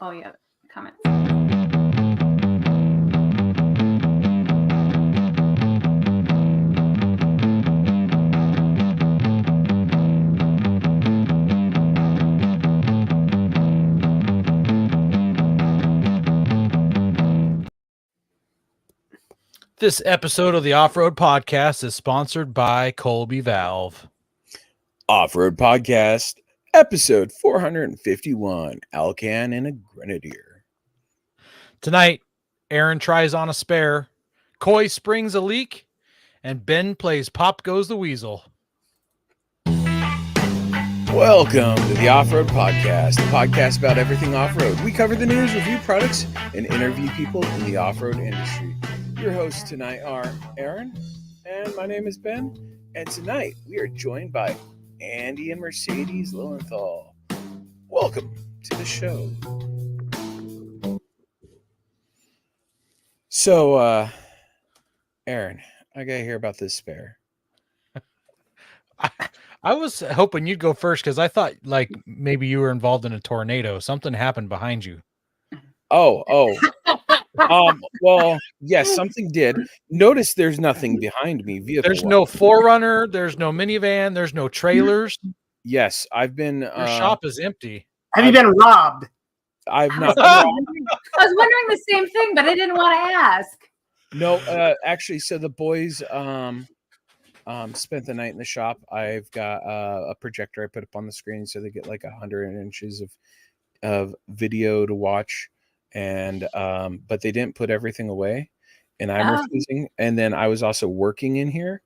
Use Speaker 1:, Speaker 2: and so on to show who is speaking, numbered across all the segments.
Speaker 1: Oh, yeah. Comments.
Speaker 2: This episode of the Off-Road Podcast is sponsored by Colby Valve.
Speaker 3: Off-Road Podcast, episode 451, Alcan and a Grenadier.
Speaker 2: Tonight, Aaron tries on a spare, Coy springs a leak, and Ben plays Pop Goes the Weasel.
Speaker 3: Welcome to the Off-Road Podcast, a podcast about everything off-road. We cover the news, review products, and interview people in the off-road industry. Your hosts tonight are Aaron, and my name is Ben. And tonight, we are joined by Andy and Mercedes Lowenthal. Welcome to the show. So, Aaron, I gotta hear about this spare.
Speaker 2: I was hoping you'd go first because I thought like maybe you were involved in a tornado. Something happened behind you.
Speaker 3: Oh. Well, yes, something did. Notice there's nothing behind me.
Speaker 2: There's no Forerunner. There's no minivan. There's no trailers.
Speaker 3: Yes, I've been.
Speaker 2: Your shop is empty.
Speaker 4: Have you been robbed?
Speaker 3: I've not.
Speaker 1: I was wondering the same thing, but I didn't want to ask.
Speaker 3: No, actually, so the boys spent the night in the shop. I've got a projector I put up on the screen so they get like 100 inches of video to watch. And but they didn't put everything away, and I'm refusing. And then I was also working in here,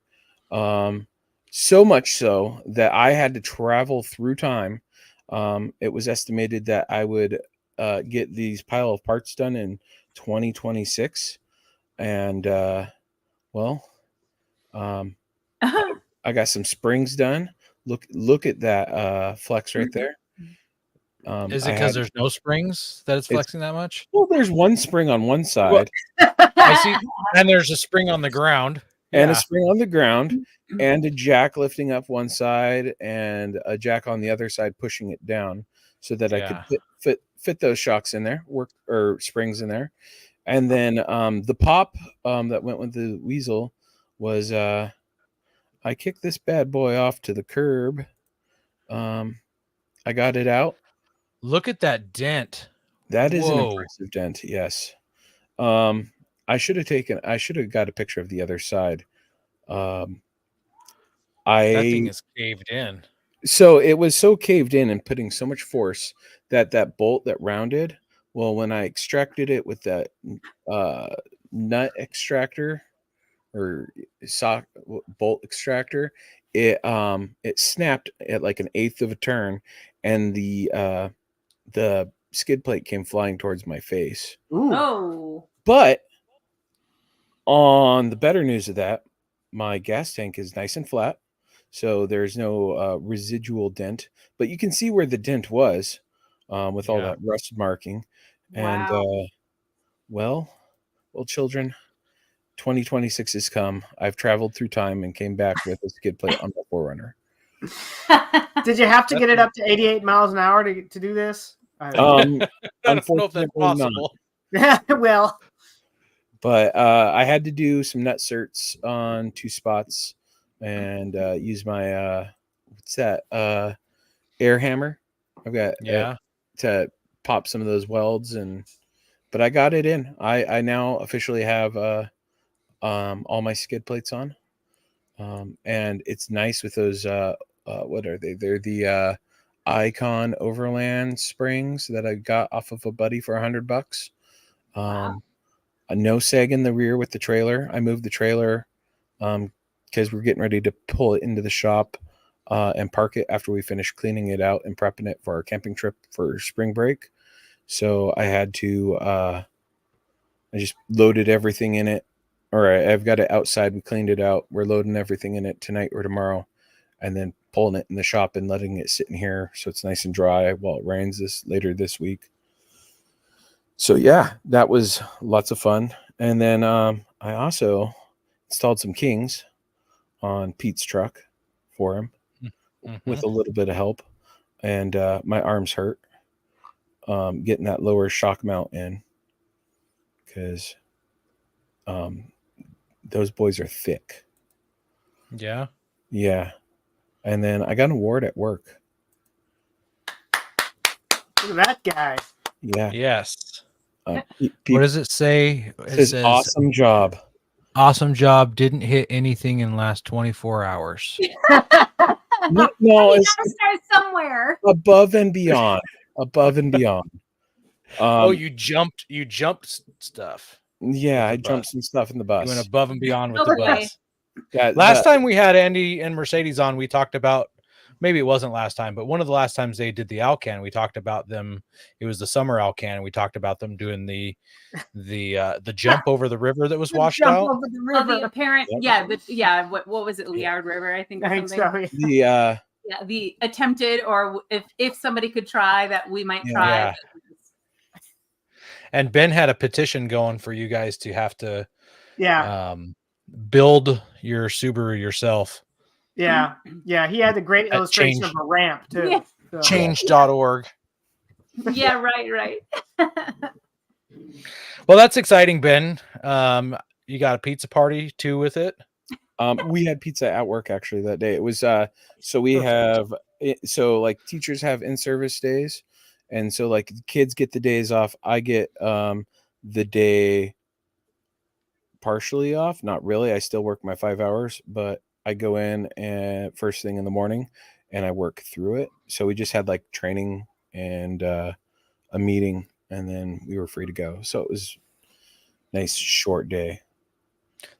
Speaker 3: so much so that I had to travel through time. It was estimated that I would get these pile of parts done in 2026, and I got some springs done. Look at that flex right there.
Speaker 2: Is it because there's no springs that it's flexing that much?
Speaker 3: Well, there's one spring on one side.
Speaker 2: I see, and there's a spring on the ground.
Speaker 3: And a spring on the ground, and a jack lifting up one side, and a jack on the other side pushing it down, so that I could fit those shocks in there, springs in there. And then the pop that went with the Weasel was I kicked this bad boy off to the curb. I got it out.
Speaker 2: Look at that dent.
Speaker 3: That is an impressive dent. Yes. I should have got a picture of the other side. That
Speaker 2: thing is caved in.
Speaker 3: So it was so caved in and putting so much force that bolt that rounded. Well, when I extracted it with that nut extractor or bolt extractor, it snapped at like an eighth of a turn, and the skid plate came flying towards my face.
Speaker 4: Ooh.
Speaker 1: Oh.
Speaker 3: But on the better news of that, my gas tank is nice and flat, so there's no residual dent. But you can see where the dent was with all that rust marking. And well, children, 2026 has come. I've traveled through time and came back with a skid plate on the Forerunner.
Speaker 4: Did you have to get it up to 88 miles an hour to do this?
Speaker 2: I don't know if that's possible.
Speaker 4: Well,
Speaker 3: but I had to do some nut certs on 2 spots and use my what's that air hammer. I've got to pop some of those welds, but I got it in. I now officially have all my skid plates on, and it's nice with those. What are they? They're the Alcan Overland springs that I got off of a buddy for $100. A no sag in the rear with the trailer. I moved the trailer because we're getting ready to pull it into the shop and park it after we finish cleaning it out and prepping it for our camping trip for spring break. So I had to I just loaded everything in it, or I've got it outside. We cleaned it out. We're loading everything in it tonight or tomorrow, and then pulling it in the shop and letting it sit in here so it's nice and dry while it rains later this week. So yeah, that was lots of fun. And then I also installed some Kings on Pete's truck for him with a little bit of help. And my arms hurt. getting that lower shock mount in, because those boys are thick.
Speaker 2: Yeah.
Speaker 3: Yeah. And then I got an award at work.
Speaker 4: Look at that guy.
Speaker 3: Yeah.
Speaker 2: Yes.
Speaker 3: What
Speaker 2: does it say? It
Speaker 3: says awesome job.
Speaker 2: Awesome job. Didn't hit anything in the last 24 hours.
Speaker 3: No,
Speaker 1: You gotta
Speaker 3: it's
Speaker 1: start somewhere.
Speaker 3: above and beyond. Above and beyond.
Speaker 2: You jumped stuff.
Speaker 3: Yeah, I
Speaker 2: bus.
Speaker 3: jumped some stuff in the
Speaker 2: You
Speaker 3: bus.
Speaker 2: went above and beyond with the
Speaker 1: Okay.
Speaker 2: bus.
Speaker 3: Yeah,
Speaker 2: Last time we had Andy and Mercedes on, we talked about, maybe it wasn't last time, but one of the last times they did the Alcan, we talked about them. It was the summer Alcan, and we talked about them doing the jump over the river that was washed
Speaker 4: Jump
Speaker 2: out.
Speaker 4: over the
Speaker 1: Oh,
Speaker 4: river.
Speaker 1: the apparent, what was it, Liard River, I think, or
Speaker 4: I think
Speaker 1: something.
Speaker 4: so, yeah.
Speaker 1: Yeah, the attempted, or if somebody could try, that we might try.
Speaker 2: Yeah. And Ben had a petition going for you guys to have to build your Subaru yourself.
Speaker 4: Yeah. Yeah. He had the great illustration of a ramp too.
Speaker 1: Yeah.
Speaker 4: So.
Speaker 2: Change.org.
Speaker 1: Yeah, right.
Speaker 2: Well, that's exciting, Ben. You got a pizza party too with it?
Speaker 3: We had pizza at work actually that day. It was so like teachers have in-service days, and so like kids get the days off. I get the day partially off. Not really. I still work my 5 hours, but I go in and first thing in the morning and I work through it. So we just had like training and a meeting, and then we were free to go. So it was a nice short day.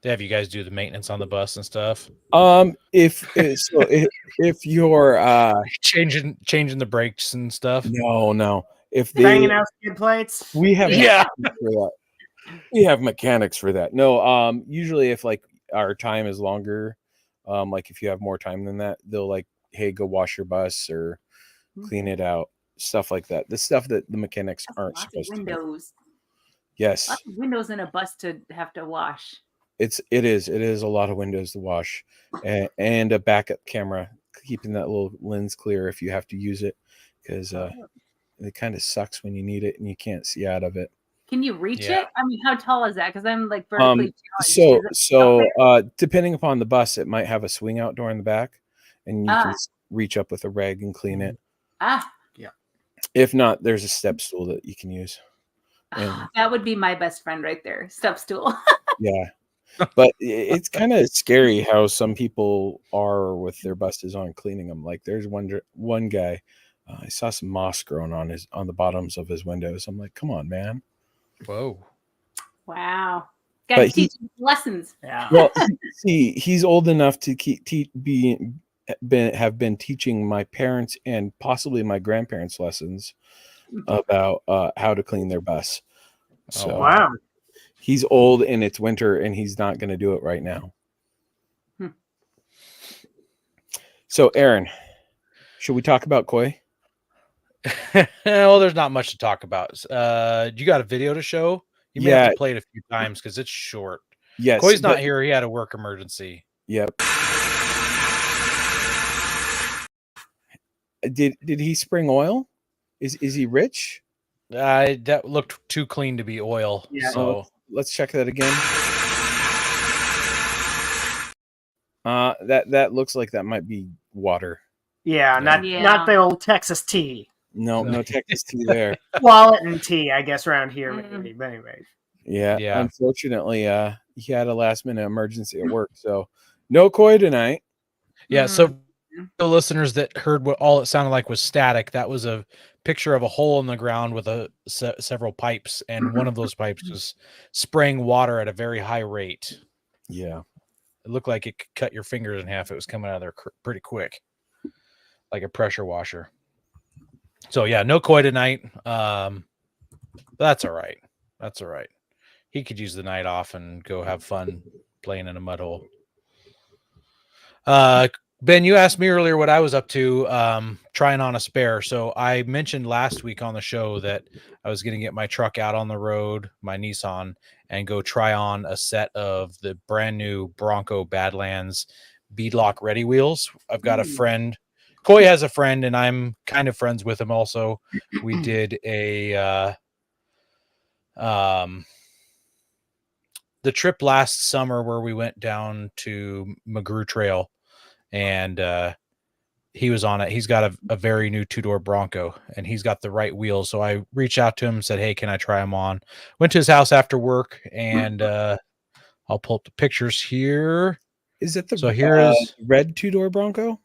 Speaker 2: They have you guys do the maintenance on the bus and stuff.
Speaker 3: If you're
Speaker 2: changing the brakes and stuff.
Speaker 3: No. If they
Speaker 4: hanging out skid plates,
Speaker 3: we have
Speaker 2: yeah
Speaker 3: for that. We have mechanics for that. No, usually if like our time is longer, like if you have more time than that, they'll like, hey, go wash your bus or clean it out, stuff like that. The stuff that the mechanics aren't supposed to do. Yes.
Speaker 1: Lots of windows in a bus to have to wash.
Speaker 3: It is a lot of windows to wash, and a backup camera, keeping that little lens clear if you have to use it, because it kind of sucks when you need it and you can't see out of it.
Speaker 1: Can you reach it? I mean, how tall is that? Because I'm like vertically challenged.
Speaker 3: So depending upon the bus, it might have a swing out door in the back, and you can reach up with a rag and clean it.
Speaker 4: Yeah.
Speaker 3: If not, there's a step stool that you can use. And
Speaker 1: that would be my best friend right there, step stool.
Speaker 3: Yeah. But it's kind of scary how some people are with their buses on cleaning them. Like there's one guy, I saw some moss growing on the bottoms of his windows. I'm like, come on, man.
Speaker 2: Whoa.
Speaker 1: Wow. Got to teach lessons.
Speaker 4: Yeah.
Speaker 3: Well, see, he's old enough to have been teaching my parents and possibly my grandparents lessons about how to clean their bus. So
Speaker 4: wow.
Speaker 3: He's old and it's winter and he's not going to do it right now. So, Aaron, should we talk about Koi?
Speaker 2: Well, there's not much to talk about. You got a video to show? You may have to play it a few times because it's short.
Speaker 3: Yes.
Speaker 2: Koi's not here. He had a work emergency.
Speaker 3: Yep. Did he spring oil? Is he rich?
Speaker 2: That looked too clean to be oil.
Speaker 4: Yeah.
Speaker 2: So
Speaker 3: let's check that again. That looks like that might be water.
Speaker 4: Yeah, not the old Texas tea.
Speaker 3: No Texas tea there.
Speaker 4: Wallet and tea, I guess, around here. Maybe. But anyway.
Speaker 3: Yeah. Unfortunately, he had a last minute emergency at work, so no Koi tonight.
Speaker 2: Yeah. So the listeners that heard what all it sounded like was static, that was a picture of a hole in the ground with several pipes, and one of those pipes was spraying water at a very high rate.
Speaker 3: Yeah.
Speaker 2: It looked like it could cut your fingers in half. It was coming out of there pretty quick, like a pressure washer. So yeah, no Koi tonight. That's all right. That's all right. He could use the night off and go have fun playing in a mud hole. Ben, you asked me earlier what I was up to trying on a spare. So I mentioned last week on the show that I was going to get my truck out on the road, my Nissan, and go try on a set of the brand new Bronco Badlands beadlock ready wheels. I've got a friend, Coy has a friend, and I'm kind of friends with him also. We did a the trip last summer where we went down to McGrew Trail, and he was on it. He's got a very new 2-door Bronco, and he's got the right wheels. So I reached out to him and said, hey, can I try him on? Went to his house after work, and I'll pull up the pictures here.
Speaker 3: Is it the
Speaker 2: here's
Speaker 3: red 2-door Bronco?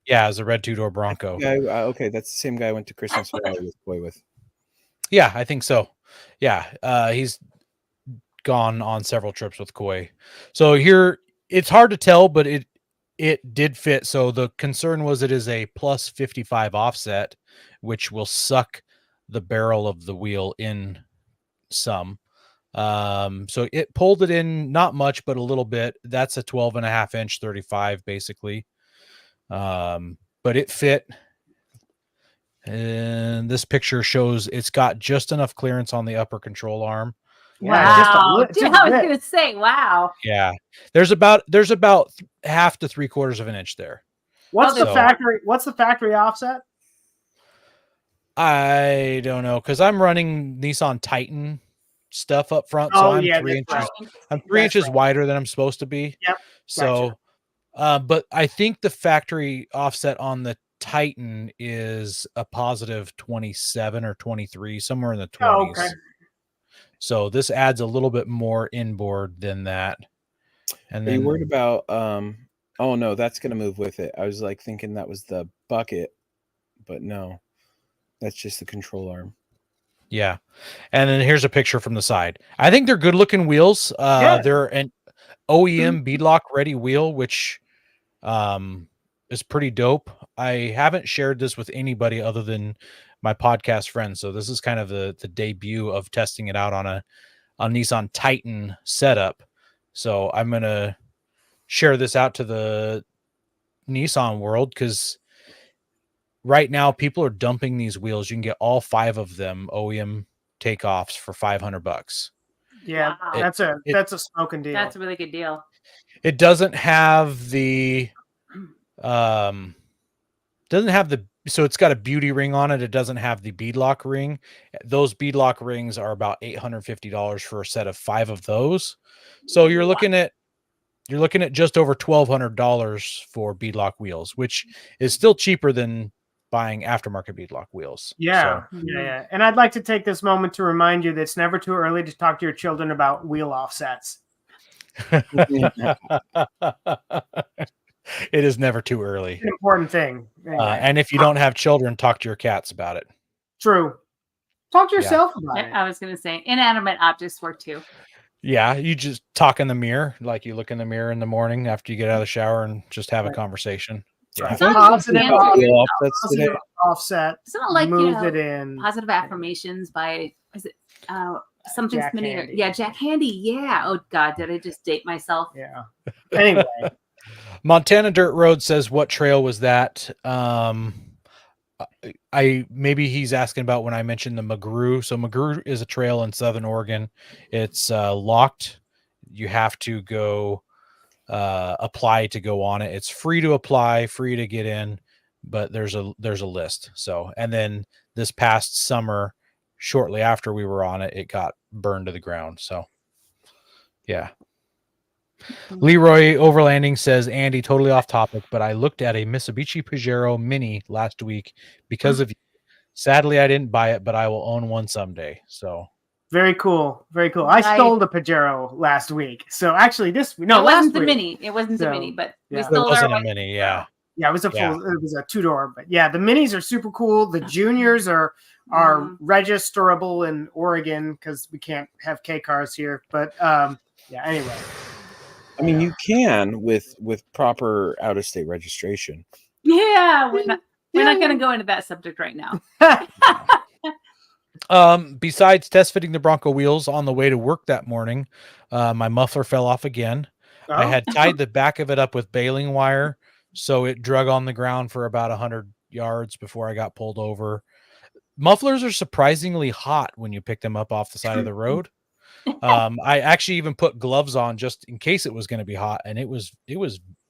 Speaker 2: Yeah, it's a red 2-door Bronco.
Speaker 3: Okay, that's the same guy I went to Christmas Valley with.
Speaker 2: Yeah, I think so. Yeah, he's gone on several trips with Coy. So here, it's hard to tell, but it did fit. So the concern was it is a plus 55 offset, which will suck the barrel of the wheel in some. So it pulled it in, not much, but a little bit. That's a 12.5-inch 35, basically. But it fit. And this picture shows it's got just enough clearance on the upper control arm.
Speaker 1: Wow. Dude, I was going to say, wow.
Speaker 2: Yeah. There's about 1/2 to 3/4 of an inch there.
Speaker 4: What's the factory offset?
Speaker 2: I don't know, because I'm running Nissan Titan stuff up front. So I'm 3 inches. Right. I'm 3 inches wider than I'm supposed to be.
Speaker 4: Yep.
Speaker 2: So but I think the factory offset on the Titan is a positive 27 or 23, somewhere in the 20s. Oh, okay. So this adds a little bit more inboard than that. And then,
Speaker 3: are you worried about oh no, that's gonna move with it. I was like thinking that was the bucket, but no, that's just the control arm.
Speaker 2: Yeah. And then here's a picture from the side. I think they're good looking wheels. They're an OEM beadlock ready wheel, which is pretty dope. I haven't shared this with anybody other than my podcast friends. So this is kind of the debut of testing it out on a Nissan Titan setup. So I'm going to share this out to the Nissan world, because right now people are dumping these wheels. You can get all 5 of them OEM takeoffs for $500.
Speaker 4: Yeah, wow. That's a smoking deal.
Speaker 1: That's a really good deal.
Speaker 2: It doesn't have the so it's got a beauty ring on it. It doesn't have the beadlock ring. Those beadlock rings are about $850 for a set of 5 of those. So you're looking at just over $1,200 for beadlock wheels, which is still cheaper than buying aftermarket beadlock wheels.
Speaker 4: Yeah. So. Yeah. And I'd like to take this moment to remind you that it's never too early to talk to your children about wheel offsets.
Speaker 2: It is never too early.
Speaker 4: It's an important thing.
Speaker 2: Anyway. And if you don't have children, talk to your cats about it.
Speaker 4: True. Talk to yourself about it.
Speaker 1: I was going to say inanimate objects work too.
Speaker 2: Yeah, you just talk in the mirror, like you look in the mirror in the morning after you get out of the shower and just have a conversation. Yeah.
Speaker 4: Positive offset.
Speaker 1: It's not like
Speaker 4: moved it in.
Speaker 1: Positive affirmations by something Jack Handy. Yeah, Jack Handy. Yeah. Oh God, did I just date myself?
Speaker 4: Yeah. Anyway.
Speaker 2: Montana Dirt Road says, what trail was that? Maybe he's asking about when I mentioned the McGrew. So McGrew is a trail in Southern Oregon. It's locked. You have to go apply to go on it. It's free to apply, free to get in, but there's a list. So, and then this past summer, shortly after we were on it, it got burned to the ground. So yeah. Leroy Overlanding says, Andy, totally off topic, but I looked at a Mitsubishi Pajero Mini last week because of you. Sadly, I didn't buy it, but I will own one someday. So
Speaker 4: very cool. Very cool. I stole the Pajero last week. So actually last week.
Speaker 1: It wasn't the Mini, but we stole
Speaker 2: it. Wasn't a Mini, yeah.
Speaker 4: Yeah, it was it was a 2-door, but yeah, the Minis are super cool. The Juniors are registerable in Oregon because we can't have K cars here. But yeah, anyway.
Speaker 3: I mean, you can with proper out-of-state registration.
Speaker 1: Yeah, we're not going to go into that subject right now.
Speaker 2: Besides test fitting the Bronco wheels on the way to work that morning, my muffler fell off again. Oh. I had tied the back of it up with baling wire, so it drug on the ground for about 100 yards before I got pulled over. Mufflers are surprisingly hot when you pick them up off the side of the road. I actually even put gloves on just in case it was going to be hot, and it was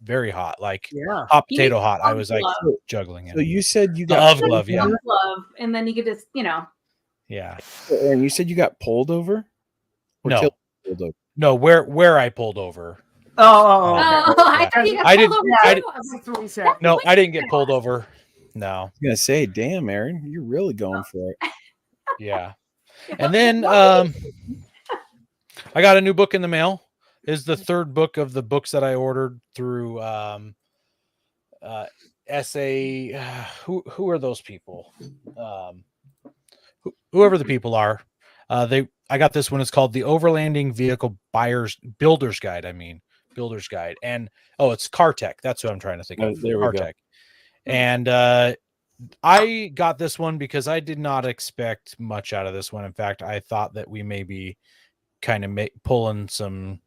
Speaker 2: very hot, like hot
Speaker 1: You
Speaker 2: potato
Speaker 1: need
Speaker 2: hot. I
Speaker 1: glove
Speaker 2: was like
Speaker 1: glove.
Speaker 2: juggling
Speaker 3: So
Speaker 2: it.
Speaker 3: you said you
Speaker 2: The
Speaker 3: got
Speaker 2: of glove, yeah,
Speaker 1: Glove, and then you could just,
Speaker 2: yeah.
Speaker 3: and you said you got pulled over? Or
Speaker 2: No,
Speaker 3: pulled over?
Speaker 2: no, where I pulled over.
Speaker 4: Oh, okay.
Speaker 1: Oh, I
Speaker 2: Yeah.
Speaker 1: thought you got
Speaker 2: I
Speaker 1: pulled
Speaker 2: didn't-
Speaker 1: over
Speaker 2: I
Speaker 1: too.
Speaker 2: didn't-
Speaker 1: was like,
Speaker 4: That's what we said.
Speaker 2: No, I didn't get pulled over. No,
Speaker 3: I was gonna say, damn, Aaron, you're really going for it.
Speaker 2: yeah. And then I got a new book in the mail. Is the third book of the books that I ordered through SA. Who are those people? Whoever the people are. I got this one. It's called the Overlanding Vehicle Builder's Guide. Builder's Guide. And it's CarTech. That's what I'm trying to think of.
Speaker 3: There we go.
Speaker 2: CarTech. And I got this one because I did not expect much out of this one. In fact, I thought that we may be kind of pulling some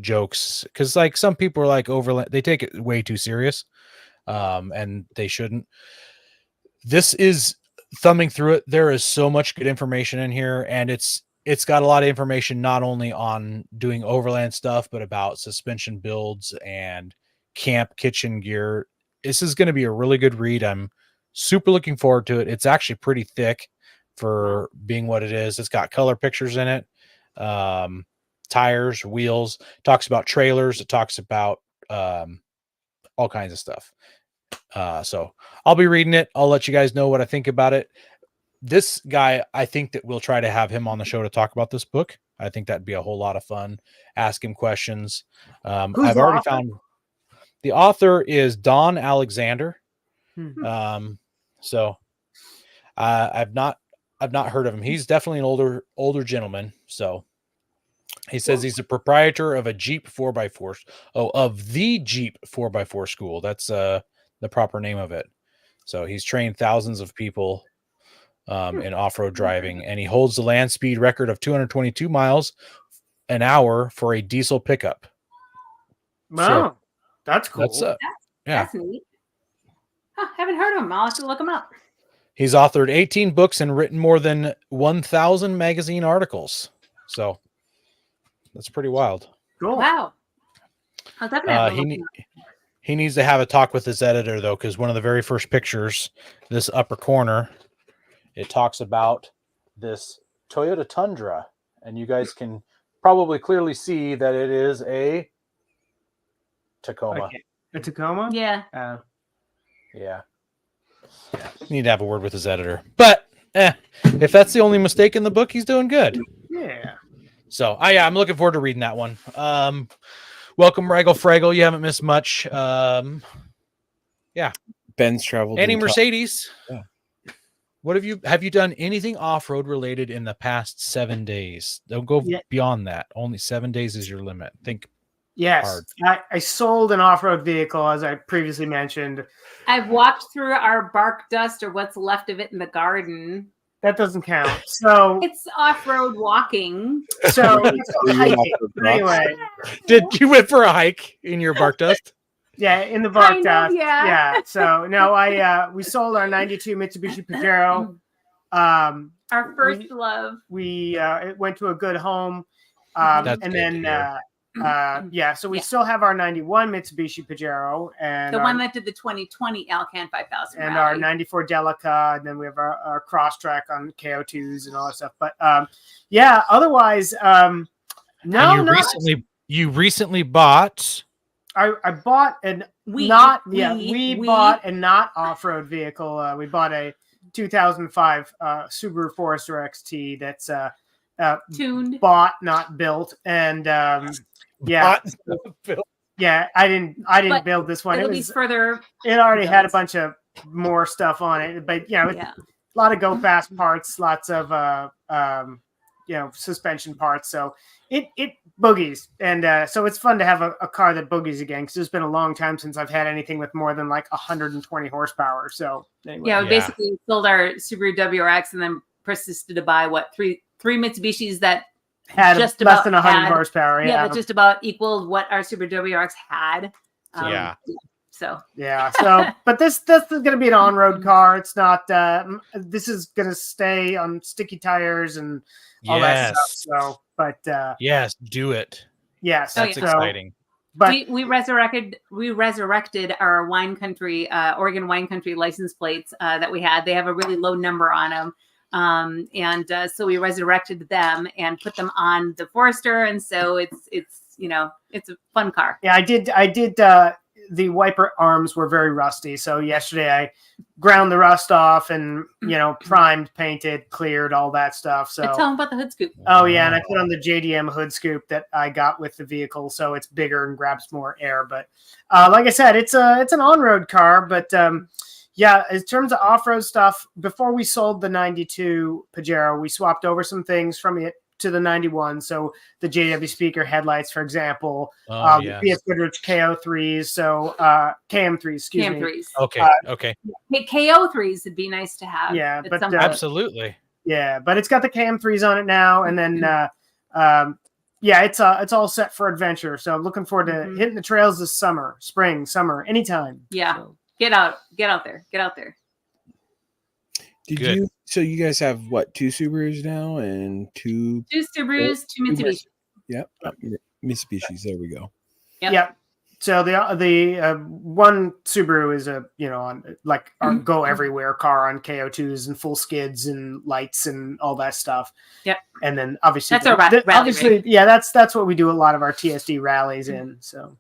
Speaker 2: jokes, because like some people are like they take it way too serious, and they shouldn't. This is thumbing through it. There is so much good information in here, and it's got a lot of information not only on doing overland stuff, but about suspension builds and camp kitchen gear. This is going to be a really good read. I'm super looking forward to it. It's actually pretty thick for being what it is. It's got color pictures in it, tires, wheels, talks about trailers. It talks about all kinds of stuff. So I'll be reading it. I'll let you guys know what I think about it. This guy, I think that we'll try to have him on the show to talk about this book. I think that'd be a whole lot of fun. Ask him questions. I've already found the author is Don Alexander. So I've not heard of him. He's definitely an older gentleman. So he says he's a proprietor of a Jeep 4x4. Of the Jeep 4x4 school. That's the proper name of it. So he's trained thousands of people in off-road driving, and he holds the land speed record of 222 miles an hour for a diesel pickup.
Speaker 4: Wow, that's cool.
Speaker 1: That's neat. Huh, haven't heard of him. I'll have to look him up.
Speaker 2: He's authored 18 books and written more than 1,000 magazine articles. So that's pretty wild.
Speaker 4: Cool.
Speaker 1: Wow. I'll definitely have to look him up.
Speaker 2: He needs to have a talk with his editor, though, because one of the very first pictures, this upper corner, it talks about this Toyota Tundra, and you guys can probably clearly see that it is a Tacoma.
Speaker 4: Okay. A Tacoma?
Speaker 1: Yeah.
Speaker 2: Yeah. Need to have a word with his editor. But if that's the only mistake in the book, he's doing good.
Speaker 4: Yeah.
Speaker 2: So I'm looking forward to reading that one. Welcome, Raggle Fraggle. You haven't missed much. Yeah.
Speaker 3: Ben's traveled.
Speaker 2: Annie Mercedes.
Speaker 3: Yeah.
Speaker 2: What have you done anything off-road related in the past 7 days? Don't go beyond that. Only 7 days is your limit. Think.
Speaker 4: Yes. I sold an off-road vehicle, as I previously mentioned.
Speaker 1: I've walked through our bark dust, or what's left of it, in the garden.
Speaker 4: That doesn't count. So
Speaker 1: It's off-road walking.
Speaker 4: So hiking. Anyway,
Speaker 2: Did you went for a hike in your bark dust?
Speaker 4: Yeah, in the bark
Speaker 1: Kind of,
Speaker 4: dust.
Speaker 1: yeah.
Speaker 4: So no, we sold our '92 Mitsubishi Pajero.
Speaker 1: Our first love.
Speaker 4: We it went to a good home.
Speaker 2: That's
Speaker 4: and
Speaker 2: good
Speaker 4: then so we still have our '91 Mitsubishi Pajero and
Speaker 1: The one that did the 2020 Alcan 5000
Speaker 4: and
Speaker 1: rally.
Speaker 4: our '94 Delica, and then we have our cross track on KO2s and all that stuff. But otherwise, no.
Speaker 2: And you recently bought.
Speaker 4: I bought we bought a not off-road vehicle. We bought a 2005 Subaru Forester XT that's
Speaker 1: tuned,
Speaker 4: bought, not built, and I didn't build this one. It already had a bunch of more stuff on it, but a lot of go fast parts, lots of suspension parts. So it boogies, and so it's fun to have a car that boogies again, because it's been a long time since I've had anything with more than like 120 horsepower. So anyway.
Speaker 1: We basically sold our Subaru WRX and then persisted to buy three Mitsubishis that
Speaker 4: had
Speaker 1: just
Speaker 4: less than 100 horsepower.
Speaker 1: That just about equaled what our Subaru WRX had. So
Speaker 4: yeah. So, but this is going to be an on-road car. It's not. This is going to stay on sticky tires and all that stuff.
Speaker 2: Yes.
Speaker 4: So, but
Speaker 2: Yes, do it.
Speaker 4: yes,
Speaker 2: That's
Speaker 1: yeah.
Speaker 2: exciting.
Speaker 4: But
Speaker 1: we resurrected our wine country, Oregon wine country license plates that we had. They have a really low number on them. So we resurrected them and put them on the Forester. And so it's a fun car.
Speaker 4: yeah, I did. The wiper arms were very rusty. So yesterday I ground the rust off and, primed, painted, cleared, all that stuff. So
Speaker 1: Tell them about the hood scoop.
Speaker 4: Oh yeah, and I put on the JDM hood scoop that I got with the vehicle, so it's bigger and grabs more air. But like I said, it's an on-road car. But yeah, in terms of off-road stuff, before we sold the '92 Pajero, we swapped over some things from it to the '91. So the JW speaker headlights, for example, the PS Goodrich KO3s, so KM3s, excuse me.
Speaker 1: KM3s.
Speaker 2: Okay.
Speaker 1: Hey, KO3s would be nice to have.
Speaker 4: Yeah, but
Speaker 2: Absolutely.
Speaker 4: yeah, but it's got the KM3s on it now, and then yeah, it's all set for adventure. So I'm looking forward to hitting the trails this spring, summer, anytime.
Speaker 1: Yeah,
Speaker 4: so.
Speaker 1: Get out there.
Speaker 3: So you guys have what, 2 Subarus now and two
Speaker 1: Subarus, 2 Mitsubishi.
Speaker 3: Yep, Mitsubishis. There we go.
Speaker 1: Yep.
Speaker 4: So the one Subaru is on like our go everywhere car on KO2s and full skids and lights and all that stuff.
Speaker 1: Yep.
Speaker 4: And then obviously
Speaker 1: that's our rally,
Speaker 4: obviously right? Yeah, that's what we do a lot of our TSD rallies in. So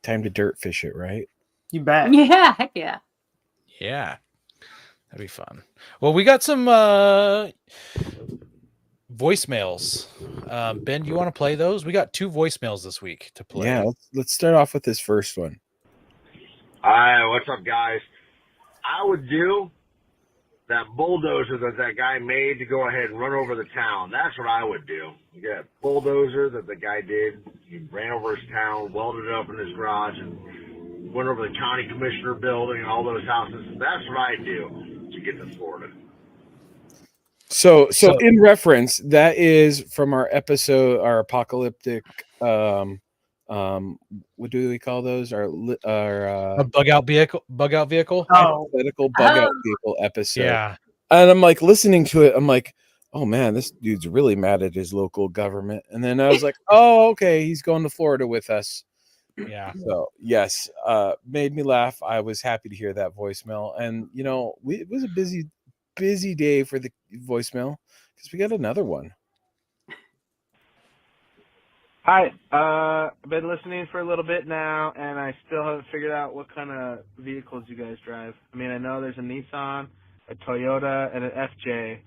Speaker 3: time to dirt fish it, right?
Speaker 4: You bet.
Speaker 1: Yeah, heck yeah.
Speaker 2: Yeah. That'd be fun. Well, we got some voicemails. Ben, you want to play those? We got 2 voicemails this week to play.
Speaker 3: Yeah, let's start off with this first one.
Speaker 5: Hi, what's up, guys? I would do that bulldozer that guy made to go ahead and run over the town. That's what I would do. You got a bulldozer that the guy did. He ran over his town, welded it up in his garage, and went over the county commissioner building and all those houses. That's what I do to get to Florida.
Speaker 3: So in reference, that is from our episode, our apocalyptic, what do we call those? Our
Speaker 2: a bug out vehicle.
Speaker 3: Hypothetical bug out vehicle episode.
Speaker 2: Yeah.
Speaker 3: And I'm like listening to it. I'm like, oh man, this dude's really mad at his local government. And then I was like, oh, okay, he's going to Florida with us.
Speaker 2: Yeah.
Speaker 3: So yes, made me laugh. I was happy to hear that voicemail, and it was a busy day for the voicemail because we got another one.
Speaker 6: Hi, I've been listening for a little bit now, and I still haven't figured out what kind of vehicles you guys drive. I mean, I know there's a Nissan, a Toyota, and an FJ,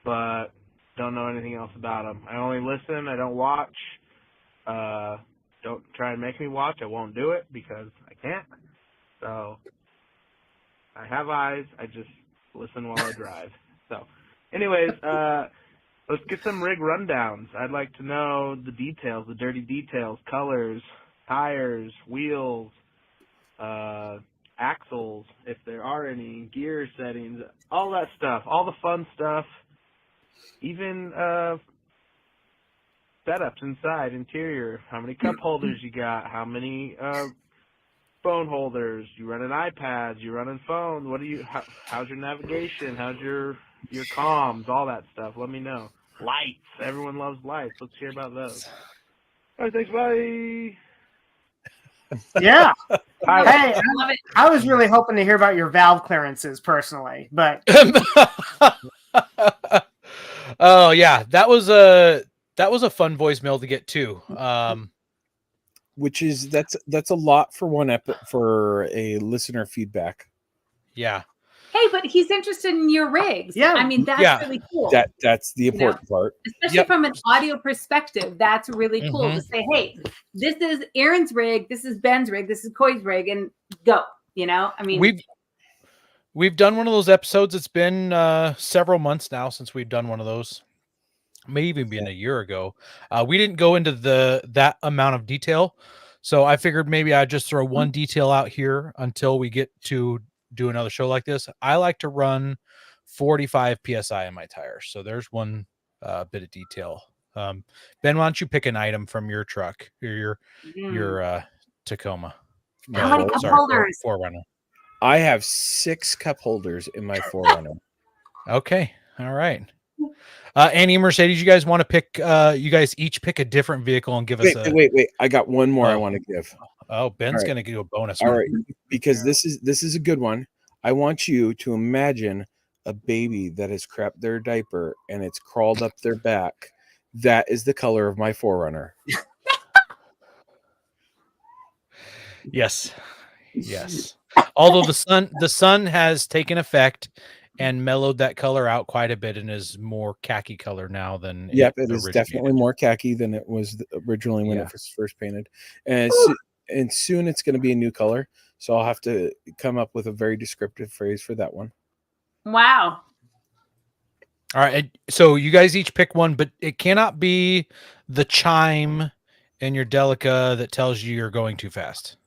Speaker 6: but don't know anything else about them. I only listen. I don't watch. Don't try and make me watch. I won't do it because I can't. So I have eyes. I just listen while I drive. So anyways, let's get some rig rundowns. I'd like to know the details, the dirty details, colors, tires, wheels, axles, if there are any, gear settings, all that stuff, all the fun stuff, even setups inside, interior, how many cup holders you got, how many phone holders, you running iPads, you running phones, how's your navigation, how's your comms, all that stuff, let me know. Lights, everyone loves lights, let's hear about those. All right, thanks, bye.
Speaker 4: Yeah.
Speaker 1: I
Speaker 4: Hey,
Speaker 1: love it.
Speaker 4: I was really hoping to hear about your valve clearances personally, but
Speaker 2: Oh yeah, that was a fun voicemail to get too.
Speaker 3: Which is that's a lot for for a listener feedback.
Speaker 2: Yeah.
Speaker 1: Hey, but he's interested in your rigs.
Speaker 4: Yeah.
Speaker 1: I mean, that's really cool.
Speaker 3: That's the important part.
Speaker 1: Especially from an audio perspective, that's really cool to say, hey, this is Aaron's rig, this is Ben's rig, this is Coy's rig, and go. I mean,
Speaker 2: we've done one of those episodes. It's been several months now since we've done one of those. May even been a year ago. We didn't go into that amount of detail, so I figured maybe I'd just throw one detail out here until we get to do another show like this. I like to run 45 psi in my tires, so there's one bit of detail. Ben, why don't you pick an item from your truck or your Tacoma?
Speaker 1: How many cup holders?
Speaker 2: Forerunner.
Speaker 3: I have 6 cup holders in my Forerunner.
Speaker 2: Okay. All right. Annie and Mercedes, you guys want to pick? You guys each pick a different vehicle and give us a.
Speaker 3: Wait. I got one more I want to give.
Speaker 2: Oh, Ben's
Speaker 3: right.
Speaker 2: going to give a bonus.
Speaker 3: All
Speaker 2: one.
Speaker 3: right, because this is a good one. I want you to imagine a baby that has crapped their diaper and it's crawled up their back. That is the color of my Forerunner.
Speaker 2: Yes. Although the sun has taken effect and mellowed that color out quite a bit and is more khaki color now than
Speaker 3: It is definitely more khaki than it was originally when it was first painted, and soon it's going to be a new color. So I'll have to come up with a very descriptive phrase for that one.
Speaker 1: Wow.
Speaker 2: All right, so you guys each pick one, but it cannot be the chime in your Delica that tells you you're going too fast.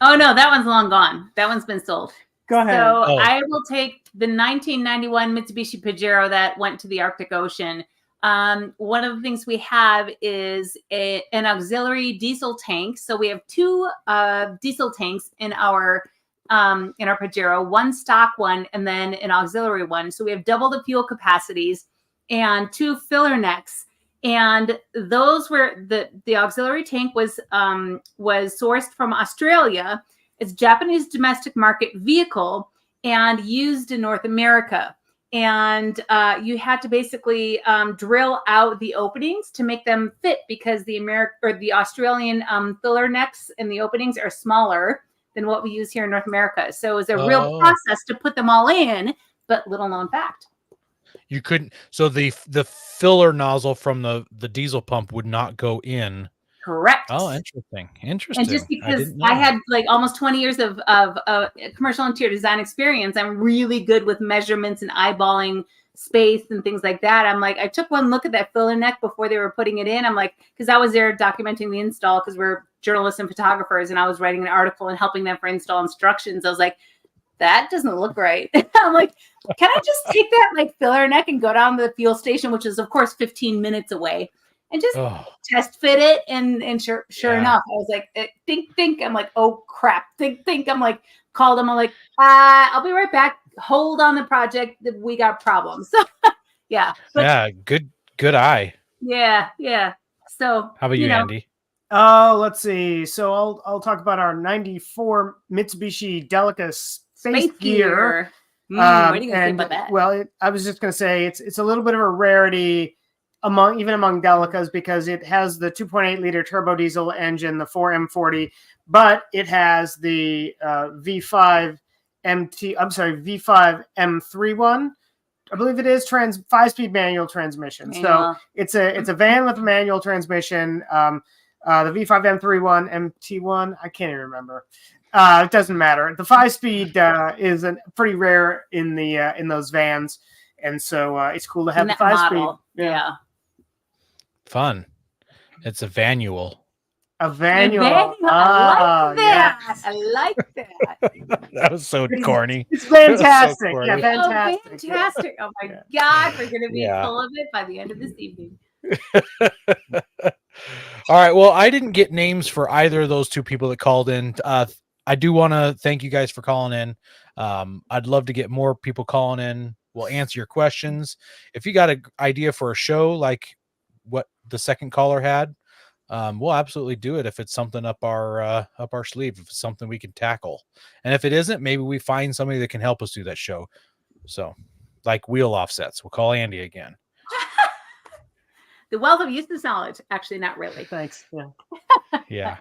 Speaker 1: Oh no, that one's long gone. That one's been sold.
Speaker 4: Go ahead.
Speaker 1: So I will take the 1991 Mitsubishi Pajero that went to the Arctic Ocean. One of the things we have is an auxiliary diesel tank. So we have 2 diesel tanks in our Pajero, one stock one, and then an auxiliary one. So we have double the fuel capacities and 2 filler necks. And those were the auxiliary tank was sourced from Australia. It's Japanese domestic market vehicle and used in North America. And you had to basically drill out the openings to make them fit because the Australian filler necks and the openings are smaller than what we use here in North America. So it was a real process to put them all in, but little known fact.
Speaker 2: You couldn't. So the filler nozzle from the diesel pump would not go in.
Speaker 1: Correct.
Speaker 2: Oh, interesting.
Speaker 1: And just because I had like almost 20 years of commercial interior design experience, I'm really good with measurements and eyeballing space and things like that. I'm like, I took one look at that filler neck before they were putting it in. I'm like, because I was there documenting the install because we're journalists and photographers, and I was writing an article and helping them for install instructions. I was like, that doesn't look right. I'm like, can I just take that like filler neck and go down to the fuel station, which is of course 15 minutes away, and just test fit it? And sure enough, I was like, think. I'm like, oh crap. Think. I'm like, called him. I'm like, I'll be right back. Hold on the project. We got problems. So yeah. But,
Speaker 2: good eye.
Speaker 1: Yeah. So
Speaker 2: how about you Andy?
Speaker 4: Oh, let's see. So I'll talk about our 94 Mitsubishi Delica Space Gear.
Speaker 1: What are you gonna say about that?
Speaker 4: Well, I was just gonna say it's a little bit of a rarity among Delicas because it has the 2.8 liter turbo diesel engine, the 4M40, but it has the V5 M31. I believe it is 5-speed manual transmission. So it's a van with a manual transmission. The V5 M31 MT1, I can't even remember. It doesn't matter. The 5-speed is pretty rare in those vans, and so it's cool to have the 5-speed.
Speaker 1: Yeah,
Speaker 2: fun. It's a vanual.
Speaker 4: A vanual.
Speaker 1: I like that. Yes. I like that.
Speaker 2: That was so corny.
Speaker 4: It's fantastic.
Speaker 2: So
Speaker 4: yeah, fantastic.
Speaker 1: Oh, fantastic. Oh my God, we're gonna be full of it by the end of this evening.
Speaker 2: All right. Well, I didn't get names for either of those 2 people that called in. I do want to thank you guys for calling in. I'd love to get more people calling in. We'll answer your questions. If you got an idea for a show like what the second caller had, we'll absolutely do it if it's something up our sleeve, if it's something we can tackle. And if it isn't, maybe we find somebody that can help us do that show. So like wheel offsets, we'll call Andy again.
Speaker 1: The wealth of useless knowledge. Actually, not really.
Speaker 4: Thanks.
Speaker 2: Yeah.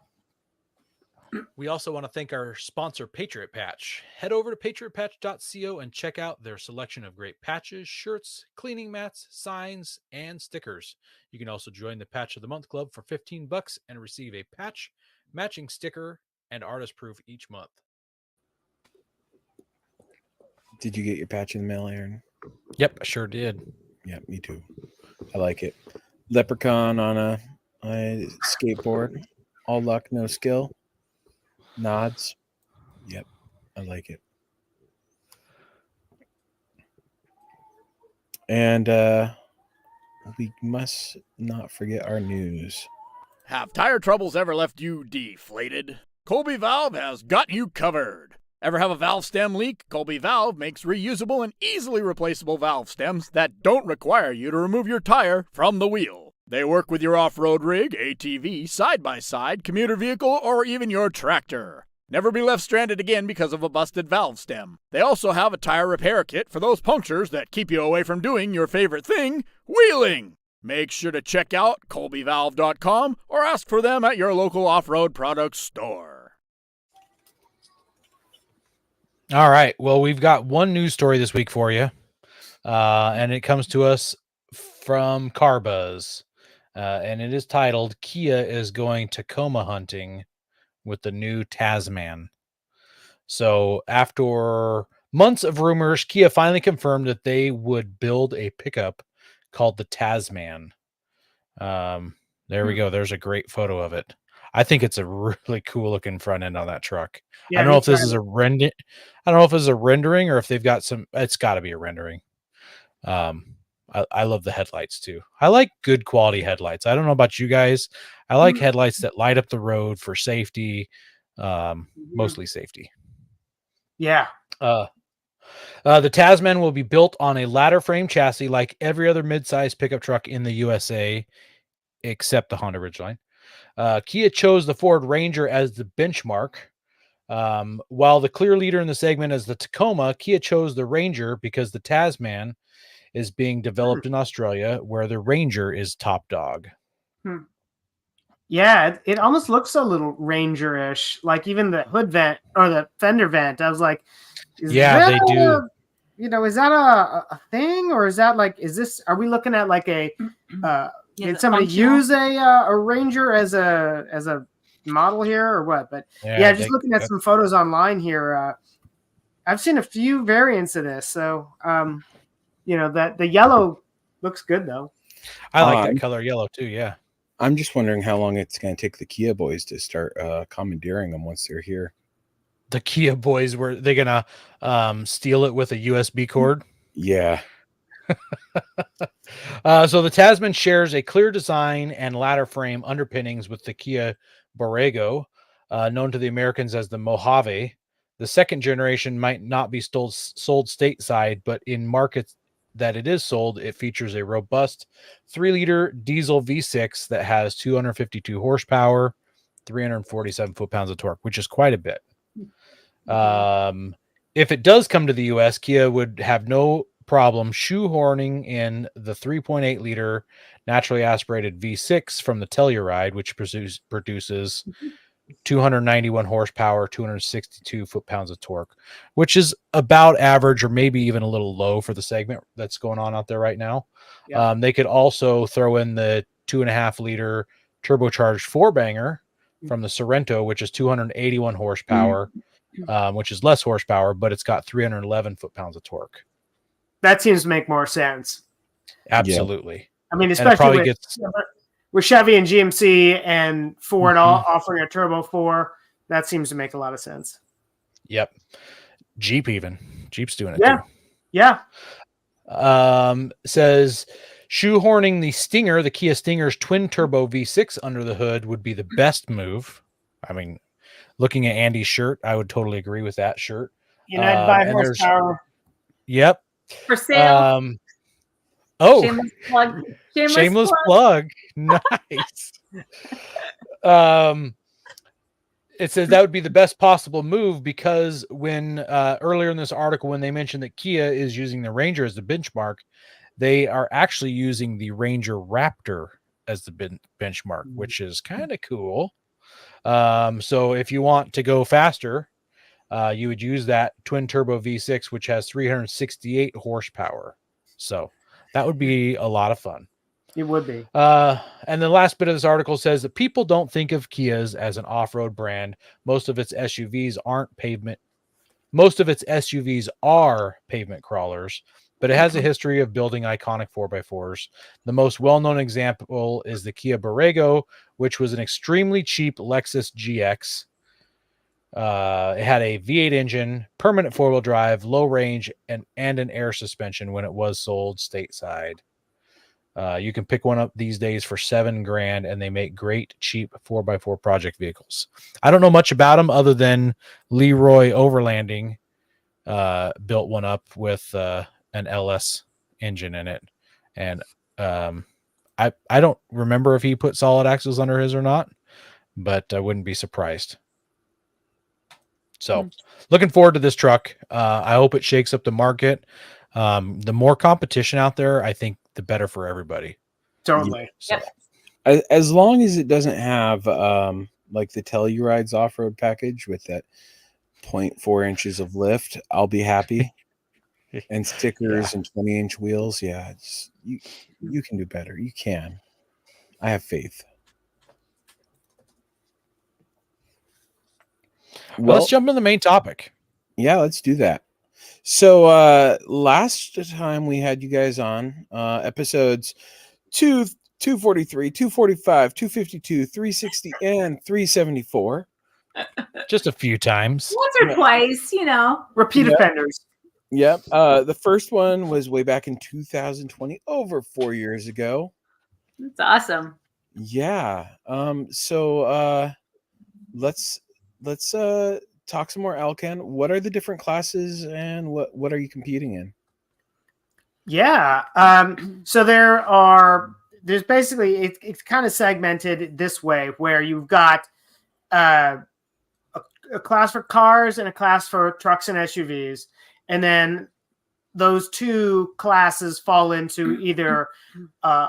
Speaker 2: We also want to thank our sponsor, Patriot Patch. Head over to patriotpatch.co and check out their selection of great patches, shirts, cleaning mats, signs, and stickers. You can also join the Patch of the Month Club for $15 and receive a patch, matching sticker, and artist proof each month.
Speaker 3: Did you get your patch in the mail, Aaron?
Speaker 2: Yep, I sure did.
Speaker 3: Yeah, me too. I like it. Leprechaun on a skateboard. All luck, no skill. Nods. Yep, I like it. And we must not forget our news.
Speaker 7: Have tire troubles ever left you deflated? Colby Valve has got you covered. Ever have a valve stem leak? Colby Valve makes reusable and easily replaceable valve stems that don't require you to remove your tire from the wheel. They work with your off-road rig, ATV, side-by-side, commuter vehicle, or even your tractor. Never be left stranded again because of a busted valve stem. They also have a tire repair kit for those punctures that keep you away from doing your favorite thing, wheeling. Make sure to check out colbyvalve.com or ask for them at your local off-road products store.
Speaker 2: All right. Well, we've got one news story this week for you, and it comes to us from Carbuzz, and it is titled, Kia is going Tacoma hunting with the new Tasman. So after months of rumors, Kia finally confirmed that they would build a pickup called the Tasman. There we go. There's a great photo of it. I think it's a really cool looking front end on that truck.
Speaker 4: Yeah,
Speaker 2: I don't know if this is a render. I don't know if it's a rendering or if they've got some. It's got to be a rendering. I love the headlights too. I like good quality headlights. I don't know about you guys. I like headlights that light up the road for safety, mostly safety.
Speaker 4: Yeah.
Speaker 2: The Tasman will be built on a ladder frame chassis like every other midsize pickup truck in the USA, except the Honda Ridgeline. Kia chose the Ford Ranger as the benchmark. While the clear leader in the segment is the Tacoma, Kia chose the Ranger because the Tasman is being developed in Australia, where the Ranger is top dog.
Speaker 4: Yeah, it almost looks a little Ranger-ish, like even the hood vent or the fender vent. I was like,
Speaker 2: they do.
Speaker 4: Is that a thing, or is that like, are we looking at like a did somebody use a Ranger as a model here or what? But just looking at some photos online here, I've seen a few variants of this. So that the yellow looks good though.
Speaker 2: I like that color yellow too. Yeah.
Speaker 3: I'm just wondering how long it's going to take the Kia boys to start commandeering them once they're here.
Speaker 2: The Kia boys, were they going to steal it with a USB cord?
Speaker 3: Yeah.
Speaker 2: So the Tasman shares a clear design and ladder frame underpinnings with the Kia Borrego, known to the Americans as the Mojave. The second generation might not be sold stateside, but in markets that it is sold, it features a robust 3-liter diesel V6 that has 252 horsepower, 347 foot-pounds of torque, which is quite a bit. If it does come to the U.S., Kia would have no problem shoehorning in the 3.8-liter naturally aspirated V6 from the Telluride, which produces 291 horsepower, 262 foot-pounds of torque, which is about average or maybe even a little low for the segment that's going on out there right now. Yeah. They could also throw in the 2.5-liter turbocharged 4-banger from the Sorento, which is 281 horsepower, which is less horsepower, but it's got 311 foot-pounds of torque.
Speaker 4: That seems to make more sense.
Speaker 2: Absolutely.
Speaker 4: Yeah. I mean, especially with Chevy and GMC and Ford all offering a Turbo 4, that seems to make a lot of sense.
Speaker 2: Yep. Jeep's doing it
Speaker 4: too. Yeah.
Speaker 2: Says shoehorning the Kia Stinger's twin turbo V6 under the hood would be the best move. I mean, looking at Andy's shirt, I would totally agree with that shirt.
Speaker 4: United by horsepower.
Speaker 2: Yep.
Speaker 1: For sale.
Speaker 2: Shameless plug. Nice. It says that would be the best possible move because when earlier in this article, when they mentioned that Kia is using the Ranger as the benchmark, they are actually using the Ranger Raptor as the benchmark, which is kind of cool. So if you want to go faster, you would use that twin turbo V6, which has 368 horsepower. So that would be a lot of fun.
Speaker 4: It would be.
Speaker 2: And the last bit of this article says that people don't think of Kias as an off-road brand. Most of its SUVs are pavement crawlers, but it has a history of building iconic 4x4s. The most well-known example is the Kia Borrego, which was an extremely cheap Lexus GX. It had a V8 engine, permanent four-wheel drive, low range, and an air suspension when it was sold stateside. You can pick one up these days for $7,000, and they make great, cheap 4x4 project vehicles. I don't know much about them other than Leroy Overlanding built one up with an LS engine in it, and I don't remember if he put solid axles under his or not, but I wouldn't be surprised. So looking forward to this truck. I hope it shakes up the market. The more competition out there, I think the better for everybody.
Speaker 4: Totally.
Speaker 2: So,
Speaker 3: As long as it doesn't have like the Telluride's off-road package with that 0.4 inches of lift, I'll be happy. And stickers and 20-inch wheels. Yeah, you can do better. You can. I have faith.
Speaker 2: well, let's jump into the main topic.
Speaker 3: Yeah, let's do that. So last time we had you guys on episodes 243, 245, 252, 360, and 374.
Speaker 2: Just a few times.
Speaker 1: Once or twice,
Speaker 4: Repeat offenders.
Speaker 3: Yep. The first one was way back in 2020, over 4 years ago.
Speaker 1: That's awesome.
Speaker 3: Yeah. So let's talk some more Alcan. What are the different classes and what are you competing in?
Speaker 4: Yeah. So there's basically it's kind of segmented this way where you've got a class for cars and a class for trucks and SUVs. And then those two classes fall into either an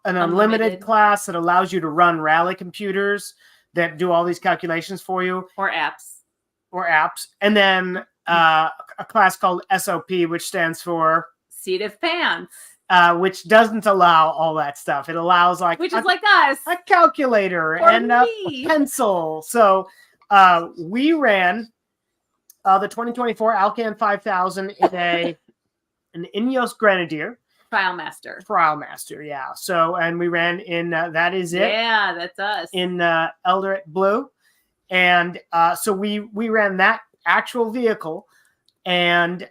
Speaker 4: unlimited class that allows you to run rally computers that do all these calculations for you.
Speaker 1: Or apps. And then a class called SOP, which stands for Seat of Pants.
Speaker 4: Which doesn't allow all that stuff. It allows
Speaker 1: which is like us.
Speaker 4: A calculator
Speaker 1: or
Speaker 4: and
Speaker 1: me.
Speaker 4: A pencil. So we ran the 2024 Alcan 5000 in an Ineos Grenadier.
Speaker 1: Trial Master, yeah. So, and we ran in That Is It. Yeah, that's us.
Speaker 4: In Elderet Blue. And so we ran that actual vehicle and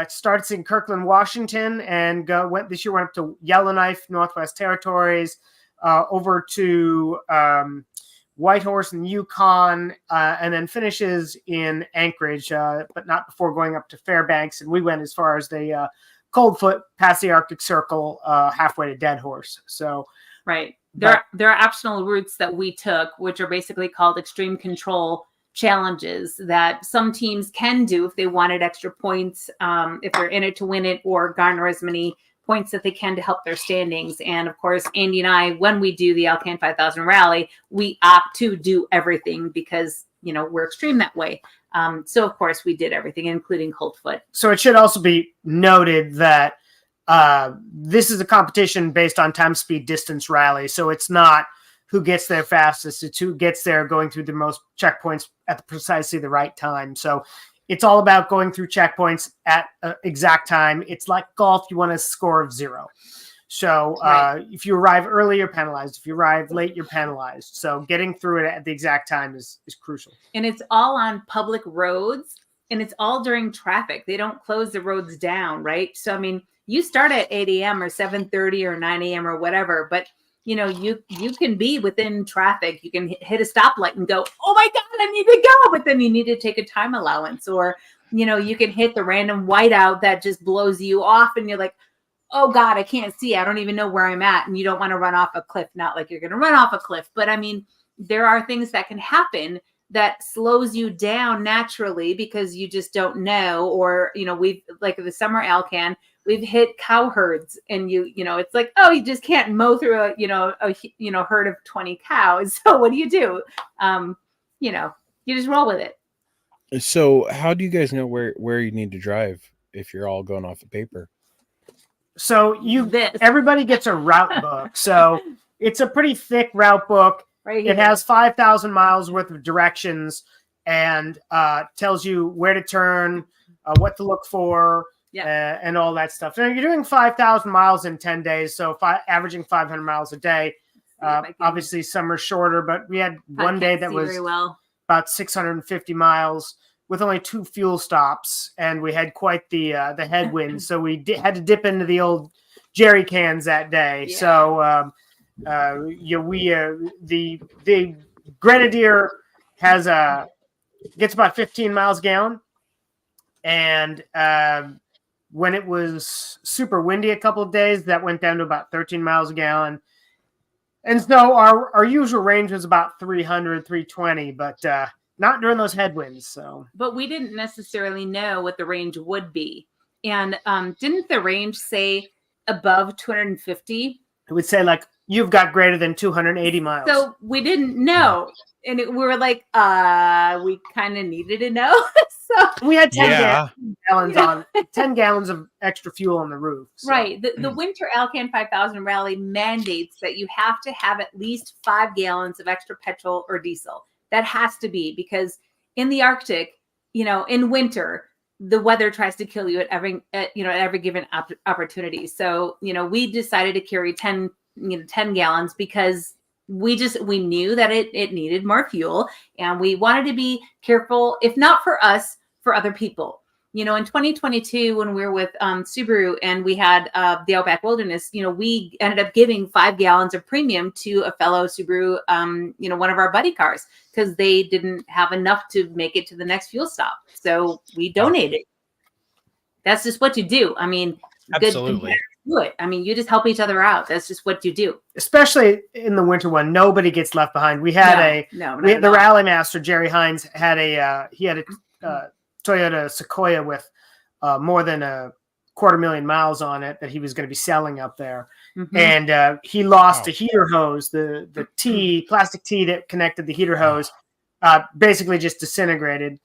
Speaker 4: starts in Kirkland, Washington, and this year went up to Yellowknife, Northwest Territories, over to Whitehorse and Yukon, and then finishes in Anchorage, but not before going up to Fairbanks. And we went as far as the Coldfoot, past the Arctic Circle, halfway to Deadhorse. So,
Speaker 1: right. There are optional routes that we took, which are basically called extreme control challenges that some teams can do if they wanted extra points, if they're in it to win it, or garner as many points that they can to help their standings. And of course, Andy and I, when we do the Alcan 5000 rally, we opt to do everything because, we're extreme that way. So of course we did everything, including Coldfoot.
Speaker 4: So it should also be noted that this is a competition based on time, speed, distance rally. So it's not who gets there fastest. It's who gets there going through the most checkpoints at precisely the right time. So it's all about going through checkpoints at exact time. It's like golf. You want a score of 0. So if you arrive early, you're penalized. If you arrive late, you're penalized. So getting through it at the exact time is crucial.
Speaker 1: And it's all on public roads, and it's all during traffic. They don't close the roads down, right? So, I mean, you start at 8 a.m. or 7:30 or 9 a.m. or whatever, but you can be within traffic. You can hit a stoplight and go, oh my God, I need to go. But then you need to take a time allowance, or, you can hit the random whiteout that just blows you off. And you're like, oh God, I can't see. I don't even know where I'm at. And you don't want to run off a cliff. Not like you're going to run off a cliff, but I mean, there are things that can happen that slows you down naturally because you just don't know. Or, we've, like the summer Alcan, we've hit cow herds, and it's like, oh, you just can't mow through a herd of 20 cows. So what do? You just roll with it.
Speaker 3: So how do you guys know where you need to drive if you're all going off of paper?
Speaker 4: So everybody gets a route book. So it's a pretty thick route book.
Speaker 1: Right here.
Speaker 4: It has 5,000 miles worth of directions and tells you where to turn, what to look for, and all that stuff. Now, you're doing 5,000 miles in 10 days, so averaging 500 miles a day. Obviously, some are shorter, but we had one day that was about 650 miles with only 2 fuel stops, and we had quite the headwind. So we had to dip into the old jerry cans that day.
Speaker 1: Yeah.
Speaker 4: So the Grenadier gets about 15 miles a gallon, and when it was super windy a couple of days, that went down to about 13 miles a gallon. And so our usual range was about 300, 320, but not during those headwinds. So,
Speaker 1: but we didn't necessarily know what the range would be. And didn't the range say above 250?
Speaker 4: it would say like you've got greater than 280 miles.
Speaker 1: So we didn't know. And we were like, we kind of needed to know. So
Speaker 4: we had 10
Speaker 2: Yeah.
Speaker 4: gallons 10 gallons of extra fuel on the roof. So.
Speaker 1: right. The winter Alcan 5000 rally mandates that you have to have at least 5 gallons of extra petrol or diesel. That has to be, because in the Arctic, in winter, the weather tries to kill you at every given opportunity. So, we decided to carry 10 gallons because we knew that it needed more fuel, and we wanted to be careful, if not for us, for other people. In 2022, when we were with Subaru and we had the Outback Wilderness, we ended up giving 5 gallons of premium to a fellow Subaru, one of our buddy cars, because they didn't have enough to make it to the next fuel stop. So we donated. That's just what you do. I mean,
Speaker 2: Absolutely.
Speaker 1: Good. I mean, you just help each other out. That's just what you do.
Speaker 4: Especially in the winter one, nobody gets left behind. We had the rally master, Jerry Hines, had a Toyota Sequoia with more than 250,000 miles on it that he was going to be selling up there. Mm-hmm. And he lost a heater hose, the plastic T that connected the heater hose, basically just disintegrated.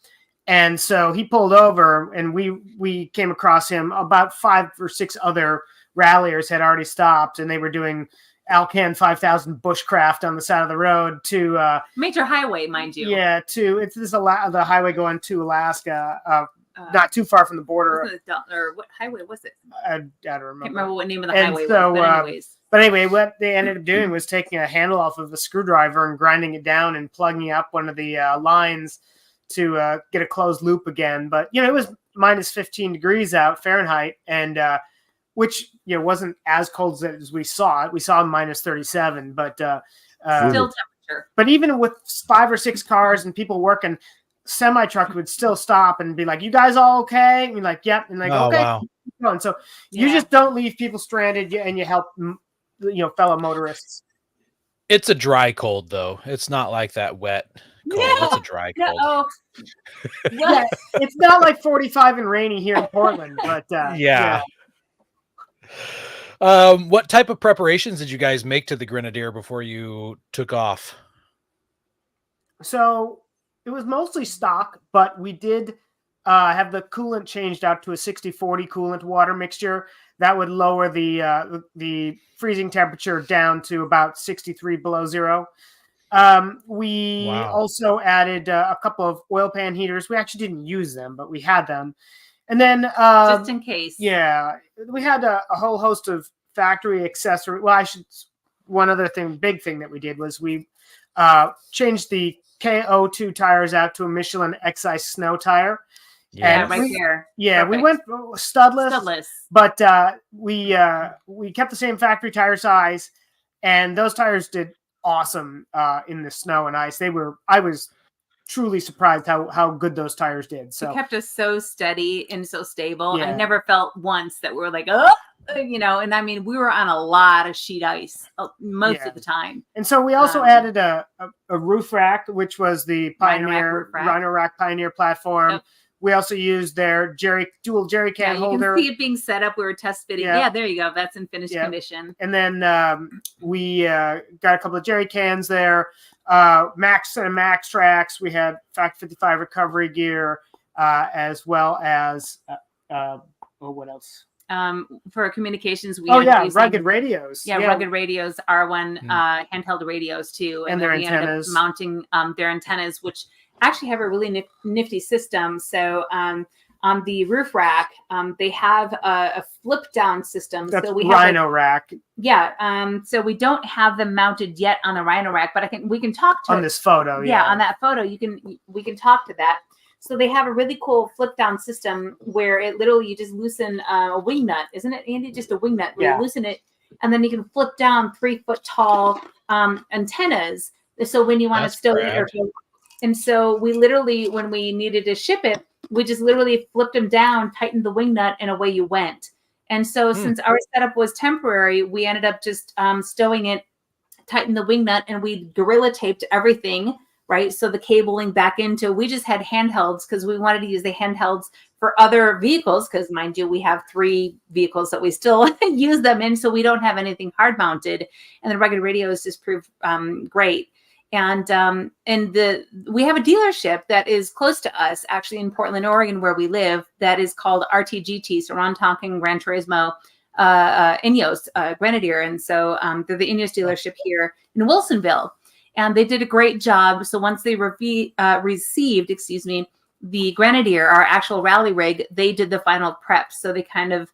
Speaker 4: And so he pulled over, and we came across him. About 5 or 6 other ralliers had already stopped, and they were doing Alcan 5000 bushcraft on the side of the road to
Speaker 1: major highway, mind you.
Speaker 4: Yeah, the highway going to Alaska, not too far from the border.
Speaker 1: Or what highway was it?
Speaker 4: I don't remember.
Speaker 1: Can't remember what name of the highway was.
Speaker 4: But anyway, what they ended up doing was taking a handle off of a screwdriver and grinding it down and plugging up one of the lines to get a closed loop again. But it was minus 15 degrees out Fahrenheit, and which wasn't as cold as we saw it. We saw minus 37, but
Speaker 1: still temperature.
Speaker 4: But even with 5 or 6 cars and people working, semi truck would still stop and be like, "You guys all okay?" And you're like, "Yep." And like, "Okay."
Speaker 2: Wow.
Speaker 4: Keep going. So you just don't leave people stranded, and you help fellow motorists.
Speaker 2: It's a dry cold, though. It's not like that wet cold.
Speaker 1: No,
Speaker 2: It's a dry cold.
Speaker 1: No.
Speaker 4: Yeah, it's not like 45 and rainy here in Portland, but
Speaker 2: yeah. What type of preparations did you guys make to the Grenadier before you took off?
Speaker 4: So it was mostly stock, but we did have the coolant changed out to a 60-40 coolant water mixture that would lower the freezing temperature down to about 63 below zero. We also added a couple of oil pan heaters. We actually didn't use them, but we had them. And then
Speaker 1: just in case.
Speaker 4: Yeah, we had a whole host of factory accessory. Well, one other big thing that we did was we changed the KO2 tires out to a Michelin Excise snow tire.
Speaker 1: Yeah, right there.
Speaker 4: Yeah,
Speaker 1: Perfect.
Speaker 4: we went studless. But we kept the same factory tire size, and those tires did awesome in the snow and ice. I was truly surprised how good those tires did. So
Speaker 1: it kept us so steady and so stable.
Speaker 4: Yeah.
Speaker 1: I never felt once that we were like, and I mean, we were on a lot of sheet ice most of the time.
Speaker 4: And so we also added a roof rack, which was the Pioneer Rhino Rack Pioneer platform. Yep. We also used their dual jerry can holder.
Speaker 1: You can see it being set up. We were test fitting. Yeah, there you go. That's in finished condition.
Speaker 4: And then we got a couple of jerry cans there. Max tracks. We had Fact 55 recovery gear, as well as what else?
Speaker 1: For communications,
Speaker 4: rugged radios.
Speaker 1: Rugged radios are handheld radios too,
Speaker 4: and their antennas.
Speaker 1: Mounting their antennas, which actually have a really nifty system. So on the roof rack, they have a flip down system.
Speaker 4: That's
Speaker 1: so we
Speaker 4: Rhino rack.
Speaker 1: Yeah. So we don't have them mounted yet on the Rhino rack, but we can talk to
Speaker 4: on this photo.
Speaker 1: Yeah, on that photo, we can talk to that. So they have a really cool flip down system where it literally you just loosen a wing nut, isn't it, Andy? Just a wing nut. Where
Speaker 4: Yeah.
Speaker 1: you loosen it, and then you can flip down 3 foot tall antennas. So when you want to
Speaker 2: That's
Speaker 1: stow it, and so we literally, when we needed to ship it, we just literally flipped them down, tightened the wing nut, and away you went. And so since our setup was temporary, we ended up just stowing it, tightened the wing nut, and we gorilla taped everything, right? So the cabling back into, we just had handhelds because we wanted to use the handhelds for other vehicles because, mind you, we have 3 vehicles that we still use them in, so we don't have anything hard mounted. And the rugged radios just proved great. And we have a dealership that is close to us, actually in Portland, Oregon, where we live, that is called RTGT, so Ron Tonkin Gran Turismo Ineos Grenadier. And so they're the Ineos dealership here in Wilsonville. And they did a great job. So once they received, the Grenadier, our actual rally rig, they did the final prep. So they kind of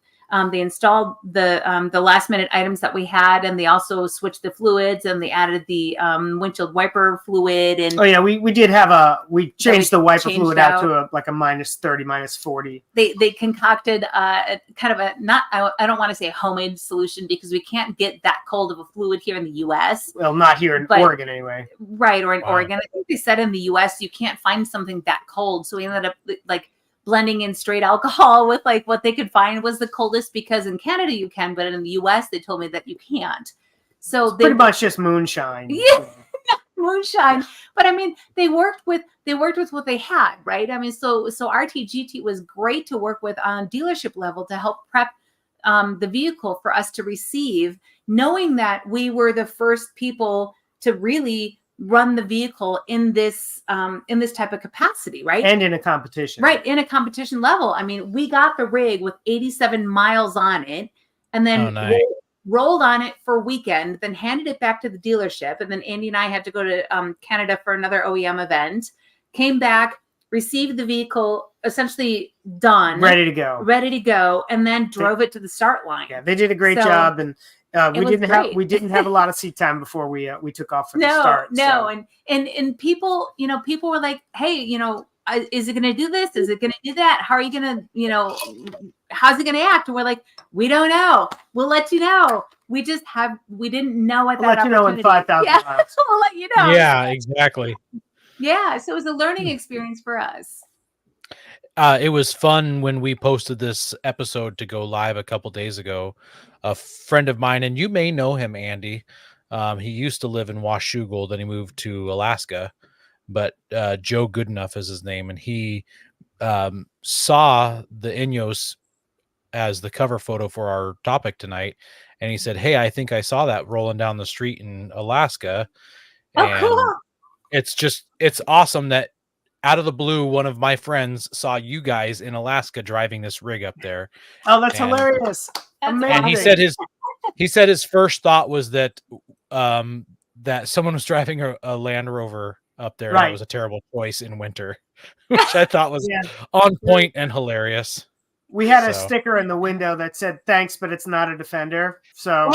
Speaker 1: they installed the last minute items that we had, and they also switched the fluids, and they added the windshield wiper fluid. And
Speaker 4: we changed the wiper fluid out to a -30, -40.
Speaker 1: They concocted a kind of I don't want to say a homemade solution because we can't get that cold of a fluid here in the U.S.
Speaker 4: Well, not here in Oregon anyway.
Speaker 1: Right, or in Oregon. I think they said in the U.S. you can't find something that cold, so we ended up blending in straight alcohol with what they could find was the coldest, because in Canada you can, but in the US they told me that you can't. So
Speaker 4: it's pretty much just moonshine.
Speaker 1: Yeah, moonshine. But I mean, they worked with what they had, right? I mean, so RTGT was great to work with on dealership level to help prep the vehicle for us to receive, knowing that we were the first people to really run the vehicle in this type of capacity, right?
Speaker 4: And in a competition.
Speaker 1: Right, in a competition level. I mean, we got the rig with 87 miles on it, and then rolled on it for a weekend, then handed it back to the dealership, and then Andy and I had to go to Canada for another OEM event, came back, received the vehicle essentially done.
Speaker 4: Ready to go,
Speaker 1: and then drove it to the start line.
Speaker 4: Yeah, they did a great job, and we didn't have a lot of seat time before we took off for the start.
Speaker 1: And people, people were like, hey, is it going to do this? Is it going to do that? How are you going to, how's it going to act? And we're like, we don't know. We'll let you know. We didn't know at that
Speaker 4: let you know in 5,000 miles.
Speaker 1: We'll let you know.
Speaker 2: Yeah, exactly.
Speaker 1: Yeah, so it was a learning experience for us.
Speaker 2: It was fun when we posted this episode to go live a couple days ago. A friend of mine, and you may know him, Andy. He used to live in Washougal, then he moved to Alaska. But Joe Goodenough is his name, and he saw the Ineos as the cover photo for our topic tonight, and he said, "Hey, I think I saw that rolling down the street in Alaska."
Speaker 1: And cool!
Speaker 2: It's awesome that out of the blue, one of my friends saw you guys in Alaska driving this rig up there.
Speaker 4: Oh, that's hilarious! Amazing.
Speaker 2: And he said his first thought was that that someone was driving a Land Rover up there. Right. That was a terrible choice in winter, which I thought was on point and hilarious.
Speaker 4: We had a sticker in the window that said "Thanks, but it's not a Defender." So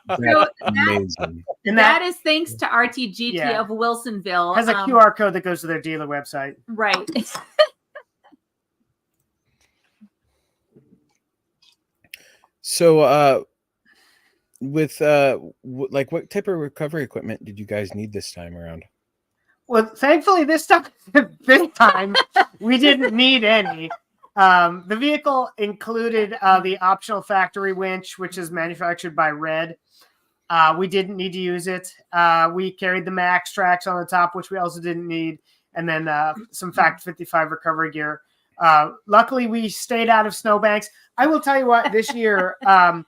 Speaker 3: amazing.
Speaker 1: And that is thanks to RTGT of Wilsonville.
Speaker 4: Has a QR code that goes to their dealer website.
Speaker 1: Right.
Speaker 3: So, with what type of recovery equipment did you guys need this time around?
Speaker 4: Well, thankfully this time we didn't need any. The vehicle included the optional factory winch, which is manufactured by Red. We didn't need to use it. We carried the Max tracks on the top, which we also didn't need, and then some Factor 55 recovery gear. Luckily, we stayed out of snowbanks. I will tell you what, this year, and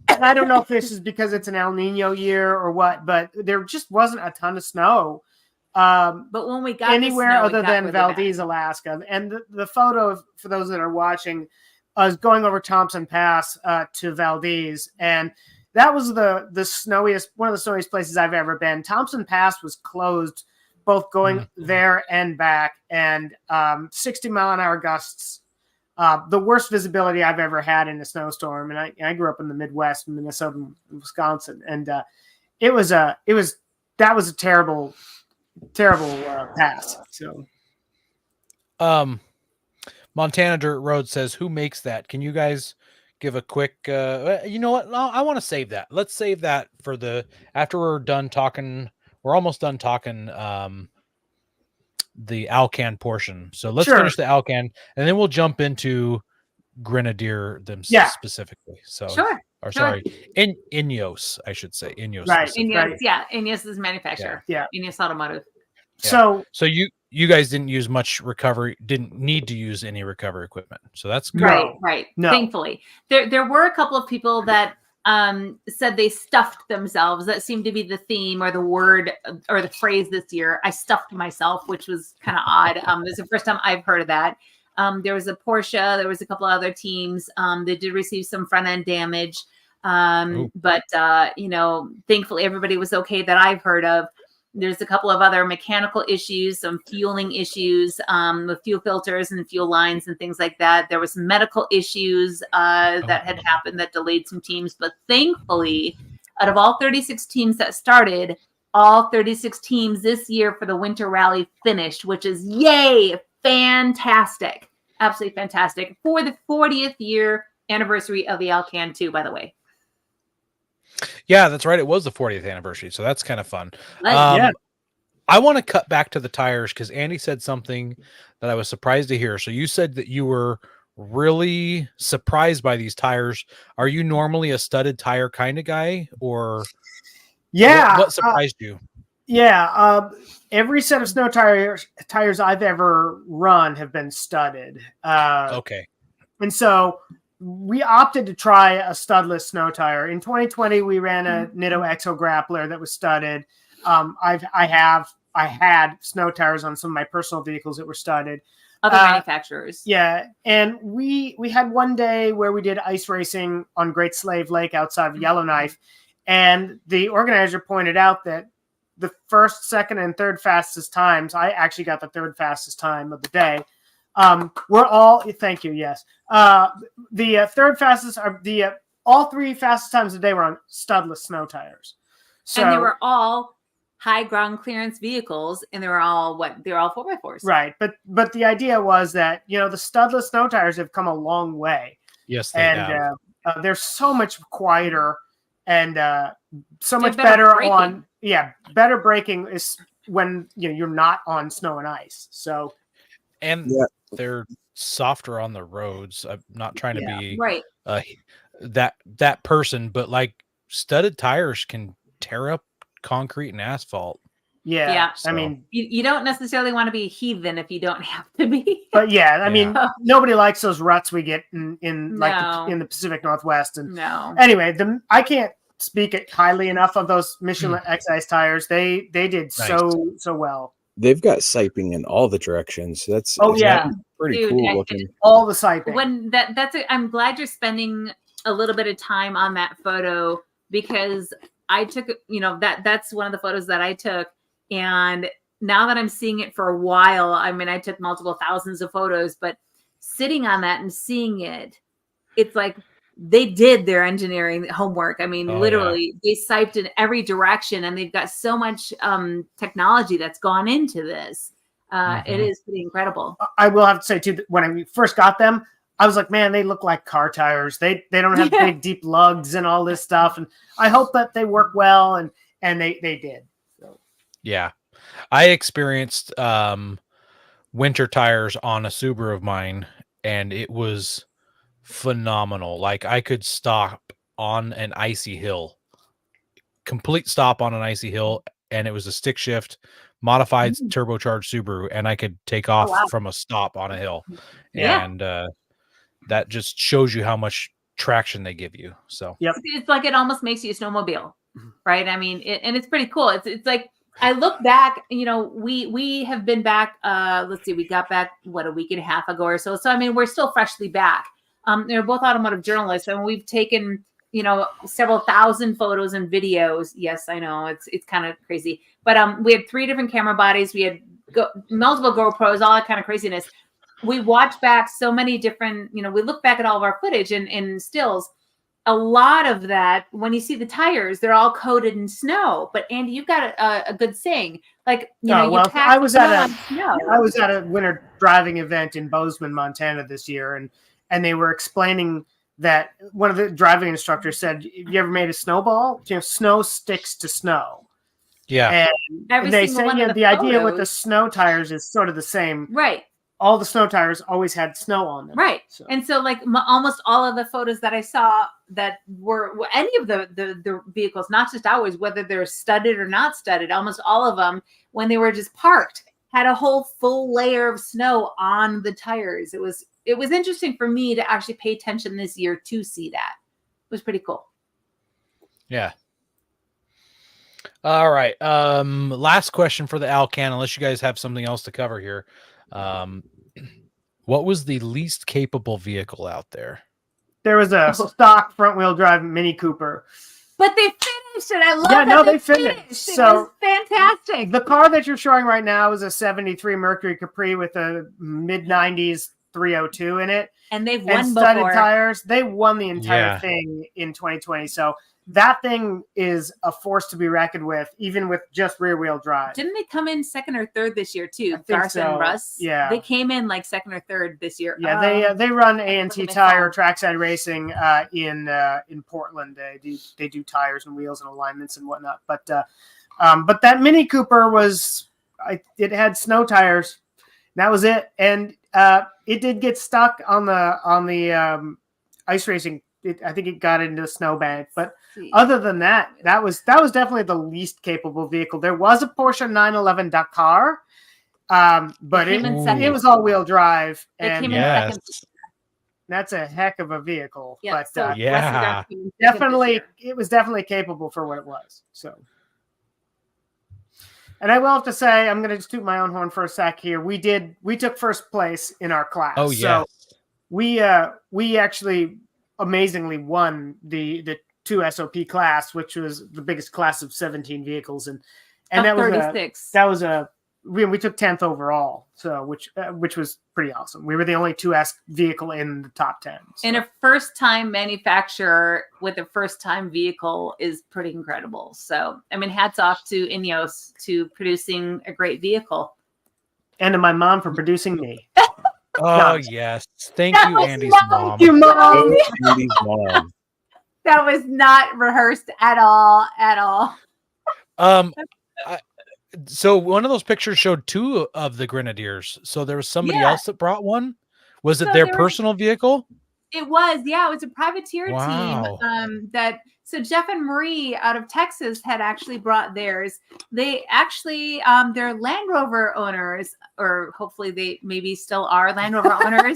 Speaker 4: I don't know if this is because it's an El Nino year or what, but there just wasn't a ton of snow.
Speaker 1: But when we got
Speaker 4: anywhere other than Valdez, Alaska, and the photo, for those that are watching, is going over Thompson Pass to Valdez, and that was the snowiest, one of the snowiest places I've ever been. Thompson Pass was closed, both going there and back, and 60-mile-an-hour gusts. The worst visibility I've ever had in a snowstorm, and I grew up in the Midwest, in Minnesota and Wisconsin, and that was a terrible pass. So
Speaker 2: Montana Dirt Road says, "Who makes that? Can you guys give a quick? You know what? I want to save that. Let's save that for after we're done talking. We're almost done talking the Alcan portion. So let's
Speaker 4: Sure.
Speaker 2: finish the Alcan, and then we'll jump into Grenadier
Speaker 4: Yeah.
Speaker 2: specifically. So
Speaker 1: Sure.
Speaker 2: or
Speaker 1: Sure.
Speaker 2: sorry, Ineos, I should say Ineos.
Speaker 4: Right.
Speaker 2: specifically.
Speaker 1: Ineos,
Speaker 4: Right.
Speaker 1: yeah, Ineos is manufacturer.
Speaker 4: Yeah.
Speaker 1: Ineos Automotive.
Speaker 2: Yeah.
Speaker 4: So
Speaker 2: you guys didn't use much recovery, didn't need to use any recovery equipment. So that's good.
Speaker 1: Right.
Speaker 4: No.
Speaker 1: Thankfully, there were a couple of people that said they stuffed themselves. That seemed to be the theme or the word or the phrase this year. I stuffed myself, which was kind of odd. This is the first time I've heard of that. There was a Porsche. There was a couple other teams. They did receive some front end damage. But thankfully everybody was okay that I've heard of. There's a couple of other mechanical issues, some fueling issues with fuel filters and fuel lines and things like that. There was medical issues that had happened that delayed some teams. But thankfully, out of all 36 teams that started, all 36 teams this year for the Winter Rally finished, which is yay, fantastic. Absolutely fantastic. For the 40th year anniversary of the Alcan 2, by the way.
Speaker 2: Yeah, that's right. It was the 40th anniversary, so that's kind of fun.
Speaker 4: yeah.
Speaker 2: I want to cut back to the tires because Andy said something that I was surprised to hear. So you said that you were really surprised by these tires. Are you normally a studded tire kind of guy, or what surprised you?
Speaker 4: Yeah, every set of snow tires I've ever run have been studded.
Speaker 2: Okay.
Speaker 4: And so we opted to try a studless snow tire. In 2020, we ran a Nitto Exo Grappler that was studded. I had snow tires on some of my personal vehicles that were studded.
Speaker 1: Other manufacturers.
Speaker 4: Yeah, and we had one day where we did ice racing on Great Slave Lake outside of Yellowknife, and the organizer pointed out that the first, second, and third fastest times, I actually got the third fastest time of the day. We're all, thank you, yes. The third fastest, all three fastest times of the day were on studless snow tires. So,
Speaker 1: and they were all high ground clearance vehicles, and they were all 4x4s.
Speaker 4: Right, but the idea was that, the studless snow tires have come a long way.
Speaker 2: Yes, they have.
Speaker 4: They're so much quieter and so much
Speaker 1: better
Speaker 4: better
Speaker 1: braking.
Speaker 4: better braking is when you're not on snow and ice. So
Speaker 2: and they're softer on the roads. I'm not trying to be
Speaker 1: right
Speaker 2: that person, but like studded tires can tear up concrete and asphalt.
Speaker 4: Yeah.
Speaker 2: So.
Speaker 4: I mean,
Speaker 1: you don't necessarily want to be a heathen if you don't have to be.
Speaker 4: But I mean, nobody likes those ruts we get in the Pacific Northwest. And anyway, I can't speak it highly enough of those Michelin Excise tires. They did so well.
Speaker 3: They've got siping in all the directions. That's pretty
Speaker 1: Dude,
Speaker 3: cool looking.
Speaker 4: All the siping.
Speaker 1: When I'm glad you're spending a little bit of time on that photo, because I took that's one of the photos that I took, and now that I'm seeing it for a while, I mean, I took multiple thousands of photos, but sitting on that and seeing it, it's like they did their engineering homework. I mean, literally, they siped in every direction, and they've got so much technology that's gone into this. It is pretty incredible.
Speaker 4: I will have to say, too, that when I first got them, I was like, man, they look like car tires. They don't have big, deep lugs and all this stuff. And I hope that they work well, and they did. So.
Speaker 2: Yeah. I experienced winter tires on a Subaru of mine, and it was phenomenal. Like I could stop on an icy hill, complete stop on an icy hill, and it was a stick shift modified turbocharged Subaru, and I could take off from a stop on a hill. And that just shows you how much traction they give you. So
Speaker 1: it's like it almost makes you a snowmobile, right? I mean, and it's pretty cool. It's like I look back, we have been back. Let's see, we got back a week and a half ago or so. So I mean, we're still freshly back. They're both automotive journalists, and we've taken several thousand photos and videos. Yes, I know it's kind of crazy, but we had 3 different camera bodies. We had multiple GoPros, all that kind of craziness. We watched back so many different. We look back at all of our footage and stills. a lot of that, when you see the tires, they're all coated in snow. But Andy, you've got a good saying. Like, you know, you pack
Speaker 4: I was
Speaker 1: snow
Speaker 4: at
Speaker 1: on snow.
Speaker 4: I was at a winter driving event in Bozeman, Montana this year, and they were explaining that one of the driving instructors said, "Have you ever made a snowball? You know, snow sticks to snow."
Speaker 2: Yeah.
Speaker 1: Every
Speaker 4: And they
Speaker 1: single
Speaker 4: say,
Speaker 1: one
Speaker 4: yeah,
Speaker 1: of
Speaker 4: the idea with the
Speaker 1: photos-
Speaker 4: snow tires is sort of the same.
Speaker 1: right.
Speaker 4: All the snow tires always had snow on them.
Speaker 1: Right.
Speaker 4: So.
Speaker 1: And so like almost all of the photos that I saw that were any of the vehicles, not just ours, whether they're studded or not studded, almost all of them, when they were just parked, had a whole full layer of snow on the tires. It was interesting for me to actually pay attention this year to see that. It was pretty cool.
Speaker 2: Yeah. All right. Last question for the Alcan, unless you guys have something else to cover here. What was the least capable vehicle out there?
Speaker 4: There was a stock front wheel drive Mini Cooper.
Speaker 1: But they finished it. I love
Speaker 4: Yeah,
Speaker 1: that
Speaker 4: no, they finished.
Speaker 1: It
Speaker 4: So
Speaker 1: was fantastic.
Speaker 4: the car that you're showing right now is a 73 Mercury Capri with a mid-90s 302 in it.
Speaker 1: And they've
Speaker 4: And
Speaker 1: won
Speaker 4: studded
Speaker 1: before.
Speaker 4: tires. They won the entire
Speaker 2: Yeah.
Speaker 4: thing in 2020. So that thing is a force to be reckoned with, even with just rear-wheel drive.
Speaker 1: Didn't they come in second or third this year too?
Speaker 4: I think
Speaker 1: Garza and
Speaker 4: so.
Speaker 1: Russ.
Speaker 4: Yeah.
Speaker 1: They came in like second or third this year.
Speaker 4: Yeah, they run A&T
Speaker 1: look at my
Speaker 4: Tire
Speaker 1: phone.
Speaker 4: trackside racing in Portland. They do tires and wheels and alignments and whatnot. But that Mini Cooper it had snow tires. That was it, and it did get stuck on the ice racing. I think it got into a snowbank, but other than that, that was definitely the least capable vehicle. There was a Porsche 911 Dakar, but
Speaker 1: came in second.
Speaker 4: it was all-wheel drive,
Speaker 1: It
Speaker 4: and
Speaker 1: came in
Speaker 2: Yes.
Speaker 1: second.
Speaker 4: that's a heck of a vehicle.
Speaker 1: Yeah,
Speaker 4: But
Speaker 1: so
Speaker 2: yeah.
Speaker 1: Russ and Garza came in second this
Speaker 4: definitely,
Speaker 1: year.
Speaker 4: it was definitely capable for what it was. So, and I will have to say, I'm going to just toot my own horn for a sec here. We took first place in our class.
Speaker 2: Oh,
Speaker 4: So
Speaker 2: yes.
Speaker 4: we actually amazingly won the 2 SOP class, which was the biggest class of 17 vehicles, and
Speaker 1: Of
Speaker 4: that was
Speaker 1: 36.
Speaker 4: we took 10th overall, so which was pretty awesome. We were the only 2S vehicle in the top 10. So.
Speaker 1: And a first-time manufacturer with a first-time vehicle is pretty incredible. So, I mean, hats off to Ineos to producing a great vehicle.
Speaker 4: And to my mom for producing me.
Speaker 2: Oh, yes. Thank
Speaker 1: That
Speaker 2: you,
Speaker 1: was
Speaker 2: Andy's
Speaker 1: not
Speaker 2: mom.
Speaker 4: You mom.
Speaker 3: Andy's mom.
Speaker 1: That was not rehearsed at all. At all.
Speaker 2: So one of those pictures showed 2 of the Grenadiers. So there was somebody
Speaker 1: Yeah.
Speaker 2: else that brought one. Was it
Speaker 1: So
Speaker 2: their
Speaker 1: there was-
Speaker 2: personal vehicle?
Speaker 1: It was, yeah, it was a privateer
Speaker 2: Wow.
Speaker 1: team so Jeff and Marie out of Texas had actually brought theirs. They actually, their Land Rover owners, or hopefully they maybe still are Land Rover owners,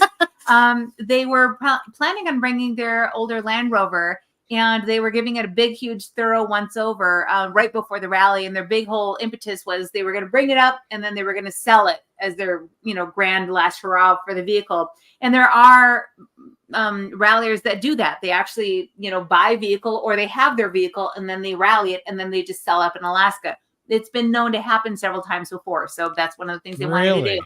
Speaker 1: they were planning on bringing their older Land Rover, and they were giving it a big, huge, thorough once over right before the rally. And their big whole impetus was they were going to bring it up and then they were going to sell it as their, grand last hurrah for the vehicle. And there are ralliers that do that. They actually, buy a vehicle, or they have their vehicle and then they rally it and then they just sell up in Alaska. It's been known to happen several times before. So that's one of the things they wanted to do.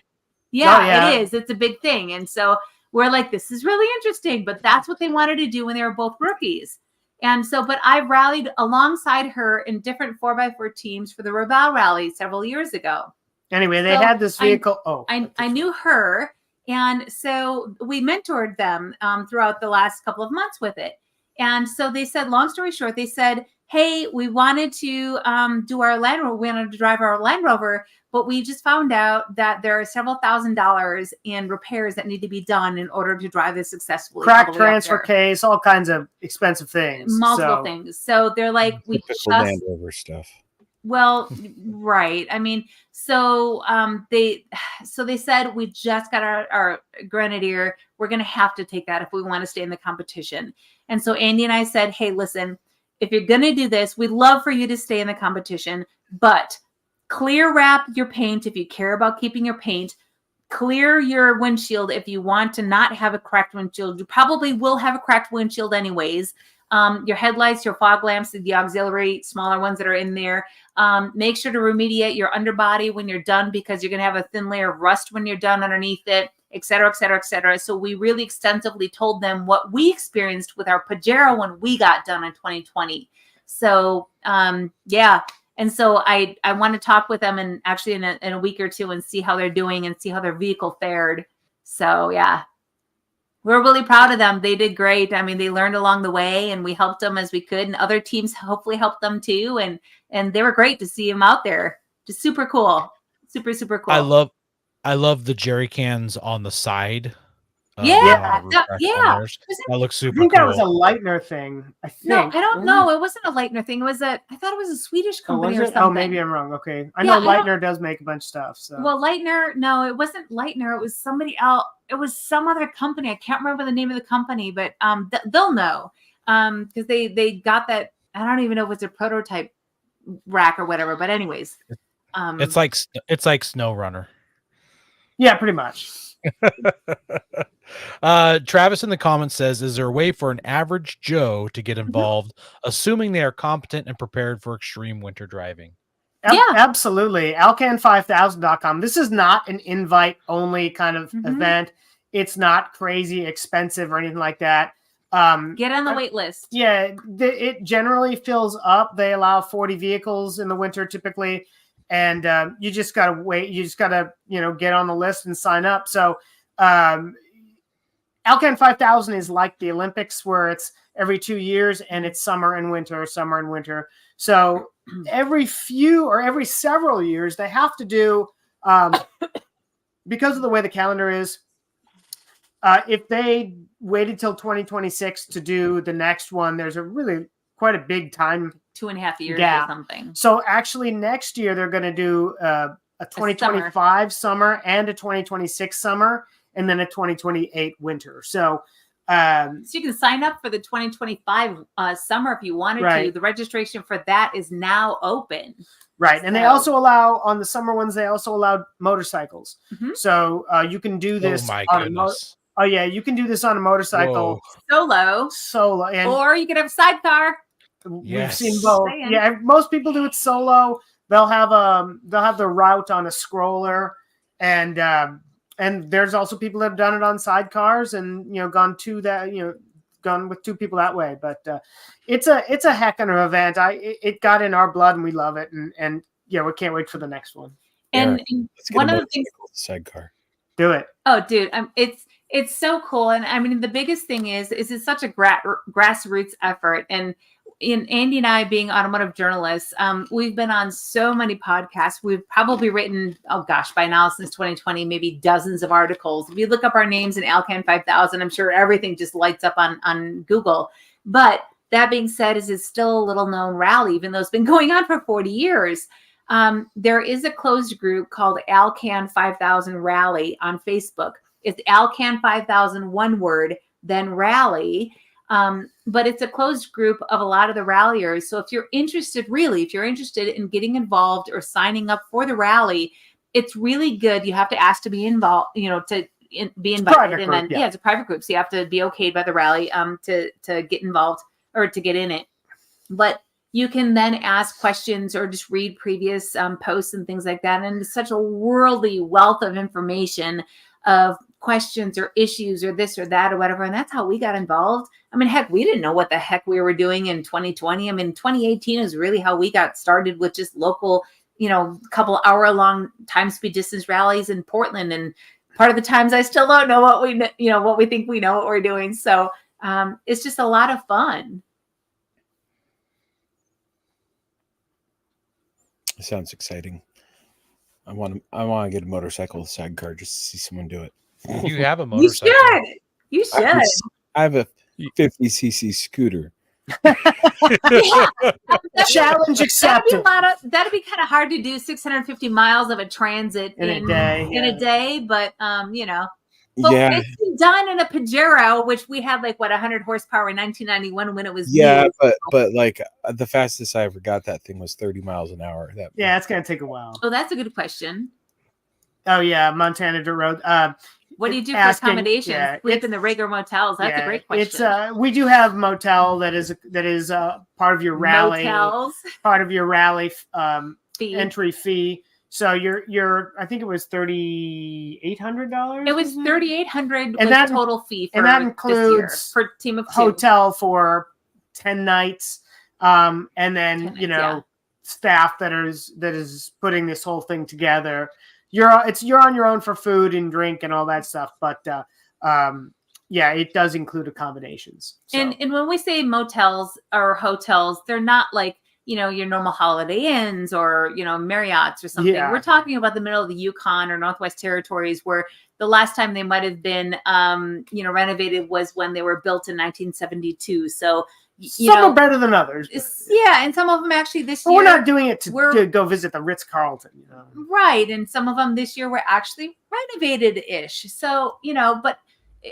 Speaker 1: Yeah,
Speaker 4: Oh, yeah.
Speaker 1: it is. It's a big thing. And so we're like, this is really interesting, but that's what they wanted to do when they were both rookies. And so, but I rallied alongside her in different 4x4 teams for the Raval rally several years ago.
Speaker 4: Anyway, they
Speaker 1: So
Speaker 4: had this vehicle.
Speaker 1: I knew her. And so we mentored them throughout the last couple of months with it. And so they said, long story short, they said, hey, we wanted to do our Land Rover. We wanted to drive our Land Rover, but we just found out that there are several $1,000s in repairs that need to be done in order to drive this successfully.
Speaker 4: Crack
Speaker 1: all the way up
Speaker 4: transfer
Speaker 1: there.
Speaker 4: case, all kinds of expensive things.
Speaker 1: Multiple things. So they're like, we
Speaker 3: Typical
Speaker 1: just
Speaker 3: Land Rover stuff.
Speaker 1: well, right. I mean, so they said we just got our Grenadier. We're going to have to take that if we want to stay in the competition. And so Andy and I said, hey, listen, if you're going to do this, we'd love for you to stay in the competition, but clear wrap your paint if you care about keeping your paint. Clear your windshield if you want to not have a cracked windshield. You probably will have a cracked windshield anyways. Your headlights, your fog lamps, the auxiliary smaller ones that are in there. Make sure to remediate your underbody when you're done, because you're going to have a thin layer of rust when you're done underneath it. et cetera, et cetera, et cetera. So we really extensively told them what we experienced with our Pajero when we got done in 2020. So yeah. And so I want to talk with them and actually in a week or two and see how they're doing and see how their vehicle fared. So yeah, we're really proud of them. They did great. I mean, they learned along the way and we helped them as we could, and other teams hopefully helped them too. And they were great to see them out there. Just super cool. Super, super cool.
Speaker 2: I love the jerry cans on the side.
Speaker 1: Yeah.
Speaker 2: That looks super
Speaker 4: I think
Speaker 2: cool.
Speaker 4: that was a Leitner thing. I think.
Speaker 1: No, I don't know. It wasn't a Leitner thing. I thought it was a Swedish company or something.
Speaker 4: Oh, maybe I'm wrong. Okay. I know Leitner does make a bunch of stuff. So.
Speaker 1: Well, Leitner, no, it wasn't Leitner. It was somebody else. It was some other company. I can't remember the name of the company, but they'll know because they got that. I don't even know if it's a prototype rack or whatever. But anyways,
Speaker 2: it's like Snow Runner.
Speaker 4: Yeah, pretty much.
Speaker 2: Travis in the comments says, is there a way for an average Joe to get involved, assuming they are competent and prepared for extreme winter driving?
Speaker 4: Yeah, absolutely. Alcan5000.com. This is not an invite only kind of event. It's not crazy expensive or anything like that.
Speaker 1: Get on the wait list.
Speaker 4: Yeah, it generally fills up. They allow 40 vehicles in the winter typically. And you just got to wait. You just got to, get on the list and sign up. So Alcan 5000 is like the Olympics where it's every 2 years and it's summer and winter. So every several years, they have to do, because of the way the calendar is, if they waited till 2026 to do the next one, there's quite a big time
Speaker 1: 2.5 years or something.
Speaker 4: So actually next year they're going to do a 2025 summer and a 2026 summer and then a 2028 winter. So
Speaker 1: you can sign up for the 2025 summer if you wanted to. The registration for that is now open.
Speaker 4: Right. And they also allow on the summer ones, they also allow motorcycles. So you can do this.
Speaker 2: Oh my goodness.
Speaker 4: You can do this on a motorcycle.
Speaker 1: Solo. Or you can have a sidecar.
Speaker 4: We've seen both. Yeah, most people do it solo. They'll have the route on a scroller, and there's also people that have done it on sidecars and gone with two people that way. But it's a heck of an event. It got in our blood and we love it, and we can't wait for the next one.
Speaker 1: And one of the things,
Speaker 3: sidecar,
Speaker 4: do it.
Speaker 1: Oh, dude, it's so cool. And I mean, the biggest thing is it's such a grassroots effort. And in Andy and I being automotive journalists, we've been on so many podcasts. We've probably written, by now since 2020, maybe dozens of articles. If you look up our names in Alcan 5000, I'm sure everything just lights up on Google. But that being said, it's still a little known rally, even though it's been going on for 40 years. There is a closed group called Alcan 5000 Rally on Facebook. It's Alcan 5000, one word, then Rally. But it's a closed group of a lot of the ralliers. So if you're interested in getting involved or signing up for the rally, it's really good. You have to ask to be involved, to be invited. And then, it's a private group. So you have to be okayed by the rally, to get involved or to get in it. But you can then ask questions or just read previous posts and things like that. And it's such a worldly wealth of information of questions or issues or this or that or whatever. And that's how we got involved. I mean, heck, we didn't know what the heck we were doing in 2020. I mean, 2018 is really how we got started with just local, couple hour long time speed distance rallies in Portland. And part of the times I still don't know what we think we know what we're doing. So it's just a lot of fun.
Speaker 3: It sounds exciting. I want to get a motorcycle with a sidecar just to see someone do it.
Speaker 2: You have a motorcycle.
Speaker 1: You should.
Speaker 3: I have a 50cc scooter.
Speaker 4: Challenge accepted.
Speaker 1: That'd be kind of hard to do 650 miles of a transit in a day, but But it's been done in a Pajero, which we had 100 horsepower in 1991 when it was new.
Speaker 3: but the fastest I ever got that thing was 30 miles an hour.
Speaker 4: It's gonna take a while.
Speaker 1: Oh, that's a good question.
Speaker 4: Oh yeah, Montana Dirt Road.
Speaker 1: What do you do for accommodations? Sleep in the regular motels? That's a great question.
Speaker 4: It's we do have motel that is part of your rally.
Speaker 1: Motels.
Speaker 4: Part of your rally entry fee. So you're I think it was $3,800.
Speaker 1: It was $3,800
Speaker 4: And
Speaker 1: was
Speaker 4: that-
Speaker 1: total fee for
Speaker 4: and that
Speaker 1: this year
Speaker 4: includes
Speaker 1: for team of 2.
Speaker 4: hotel for 10 nights, and then
Speaker 1: 10 nights, yeah.
Speaker 4: staff that is putting this whole thing together. You're on your own for food and drink and all that stuff, but yeah, it does include accommodations. So.
Speaker 1: And when we say motels or hotels, they're not like, your normal Holiday Inns or, Marriott's or something.
Speaker 4: Yeah.
Speaker 1: We're talking about the middle of the Yukon or Northwest Territories, where the last time they might have been, renovated was when they were built in 1972. So,
Speaker 4: some are better than others.
Speaker 1: Yeah. And some of them actually this
Speaker 4: year. We're not doing it to go visit the Ritz-Carlton.
Speaker 1: Right. And some of them this year were actually renovated-ish. So, but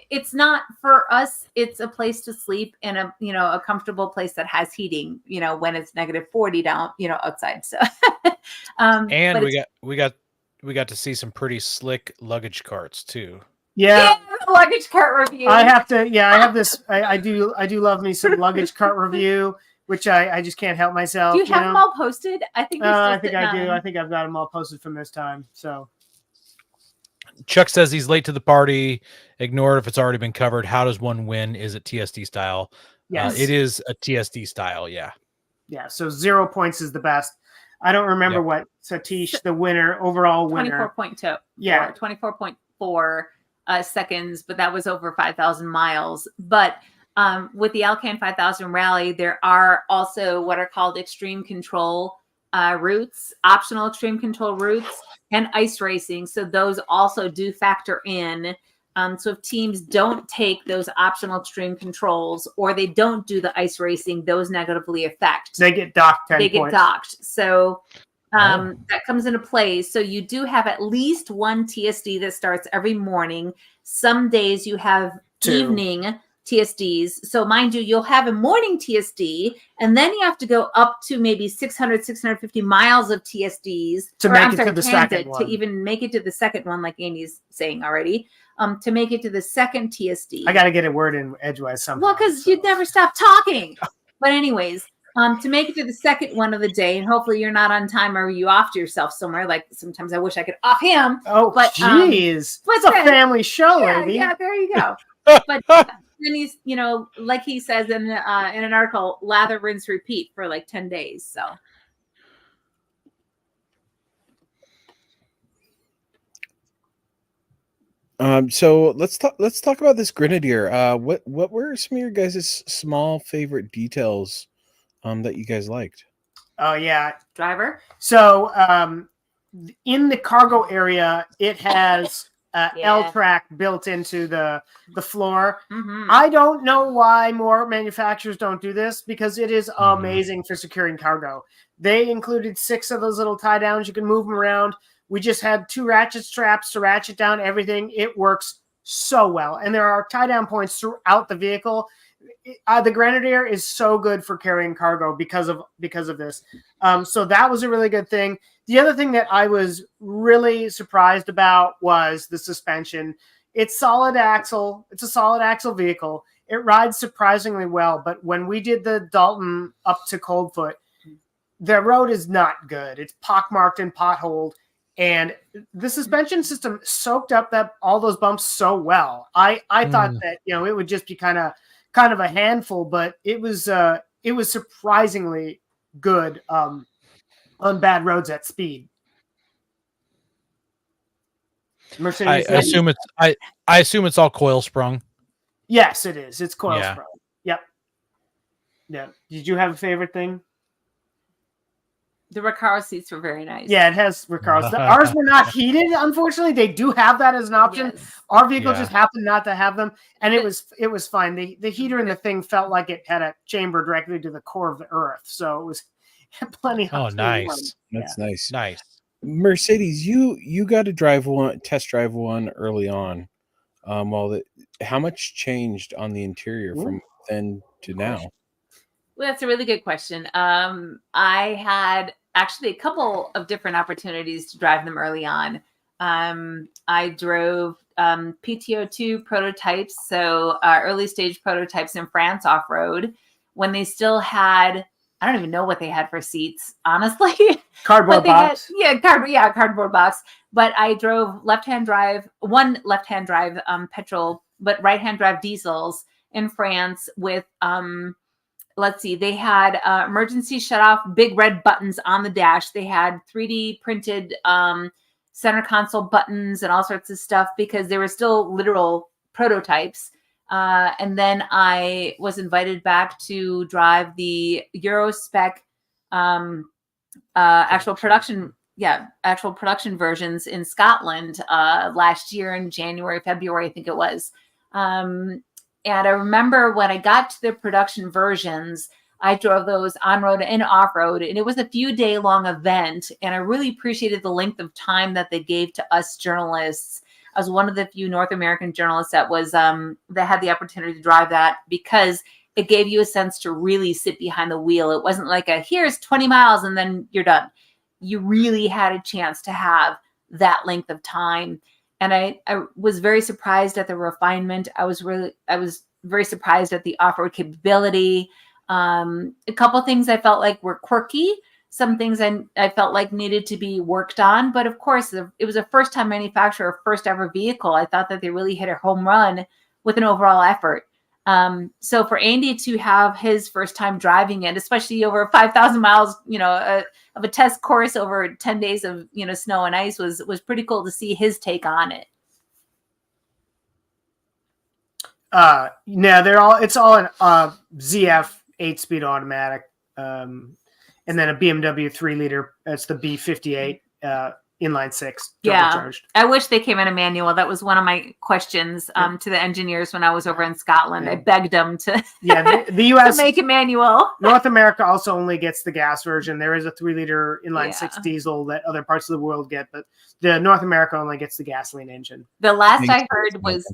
Speaker 1: it's not for us. It's a place to sleep in a comfortable place that has heating, when it's -40 down, outside. So,
Speaker 2: and we got to see some pretty slick luggage carts too.
Speaker 4: Yeah,
Speaker 1: luggage cart review.
Speaker 4: I have this. I do love me some luggage cart review, which I just can't help myself.
Speaker 1: Do you have them all posted? I think.
Speaker 4: I think I do. I think I've got them all posted from this time. So.
Speaker 2: Chuck says he's late to the party. Ignore it if it's already been covered. How does one win? Is it TSD style?
Speaker 4: Yes.
Speaker 2: It is a TSD style. Yeah.
Speaker 4: Yeah. So 0 points is the best. I don't remember what Satish, the overall winner.
Speaker 1: 24.2.
Speaker 4: Yeah.
Speaker 1: 24.4 seconds, but that was over 5,000 miles. But with the Alcan 5,000 rally, there are also what are called extreme control routes, optional extreme control routes, and ice racing. So those also do factor in. So if teams don't take those optional extreme controls or they don't do the ice racing, those negatively affect.
Speaker 4: They get docked 10 points.
Speaker 1: Get docked. So that comes into play. So you do have at least one TSD that starts every morning. Some days you have
Speaker 4: 2
Speaker 1: evening TSDs. So mind you, you'll have a morning TSD, and then you have to go up to maybe 600, 650 miles of TSDs
Speaker 4: to make it to the second one.
Speaker 1: To even make it to the second one, like Andy's saying already. To make it to the second TSD.
Speaker 4: I got to get a word in edgewise somehow.
Speaker 1: Well, because you'd never stop talking. But anyways, to make it to the second one of the day, and hopefully you're not on time or you offed yourself somewhere. Like sometimes I wish I could off him.
Speaker 4: Oh,
Speaker 1: but
Speaker 4: jeez. It's a family show, lady.
Speaker 1: Yeah, there you go. But then he's, like he says in an article, lather, rinse, repeat for like 10 days. So.
Speaker 3: So let's talk about this Grenadier. What were some of your guys' small favorite details that you guys liked?
Speaker 4: Oh yeah,
Speaker 1: driver.
Speaker 4: So in the cargo area, it has L-track built into the floor.
Speaker 1: Mm-hmm.
Speaker 4: I don't know why more manufacturers don't do this, because it is amazing for securing cargo. They included 6 of those little tie downs. You can move them around. We just had 2 ratchet straps to ratchet down everything. It works so well. And there are tie down points throughout the vehicle. The Grenadier is so good for carrying cargo because of this. So that was a really good thing. The other thing that I was really surprised about was the suspension. It's solid axle. It's a solid axle vehicle. It rides surprisingly well. But when we did the Dalton up to Coldfoot, the road is not good. It's pockmarked and potholed. And the suspension system soaked up all those bumps so well. I thought that it would just be kind of a handful, but it was surprisingly good on bad roads at speed. Mercedes,
Speaker 2: I assume it's all coil sprung.
Speaker 4: Yes, it is. It's coil sprung. Yep. Yeah. Did you have a favorite thing?
Speaker 1: The Recaro seats were very nice.
Speaker 4: Yeah, it has Recaros. Ours were not heated, unfortunately. They do have that as an option.
Speaker 1: Yes.
Speaker 4: Our vehicle just happened not to have them, and it was fine. The heater in the thing felt like it had a chamber directly to the core of the earth, so it was plenty hot.
Speaker 2: Oh, nice.
Speaker 3: That's nice.
Speaker 2: Nice.
Speaker 3: Mercedes, you got to test drive one early on. How much changed on the interior from then to now?
Speaker 1: Well, that's a really good question. I had actually a couple of different opportunities to drive them early on. I drove PTO2 prototypes, so early stage prototypes in France off-road, when they still had, I don't even know what they had for seats, honestly.
Speaker 4: Cardboard box.
Speaker 1: Cardboard box. But I drove left-hand drive petrol, but right-hand drive diesels in France with let's see, they had emergency shutoff, big red buttons on the dash. They had 3D printed center console buttons and all sorts of stuff because they were still literal prototypes. And then I was invited back to drive the Euro spec actual production versions in Scotland last year in January, February, I think it was. And I remember when I got to the production versions, I drove those on-road and off-road, and it was a few day long event. And I really appreciated the length of time that they gave to us journalists. I was one of the few North American journalists that had the opportunity to drive that because it gave you a sense to really sit behind the wheel. It wasn't like here's 20 miles and then you're done. You really had a chance to have that length of time. And I was very surprised at the refinement. I was very surprised at the off-road capability. A couple of things I felt like were quirky. Some things I felt like needed to be worked on. But of course, it was a first-time manufacturer, first ever vehicle. I thought that they really hit a home run with an overall effort. So for Andy to have his first time driving it, especially over 5,000 miles, of a test course over 10 days of, snow and ice was pretty cool to see his take on it.
Speaker 4: It's all an ZF 8-speed automatic. And then a BMW 3-liter. That's the B58 inline 6.
Speaker 1: Yeah, I wish they came in a manual. That was one of my questions to the engineers when I was over in Scotland. I begged them to
Speaker 4: the US
Speaker 1: to make a manual.
Speaker 4: North America also only gets the gas version. There is a 3-liter inline 6 diesel that other parts of the world get, but the North America only gets the gasoline engine.
Speaker 1: The last I heard was,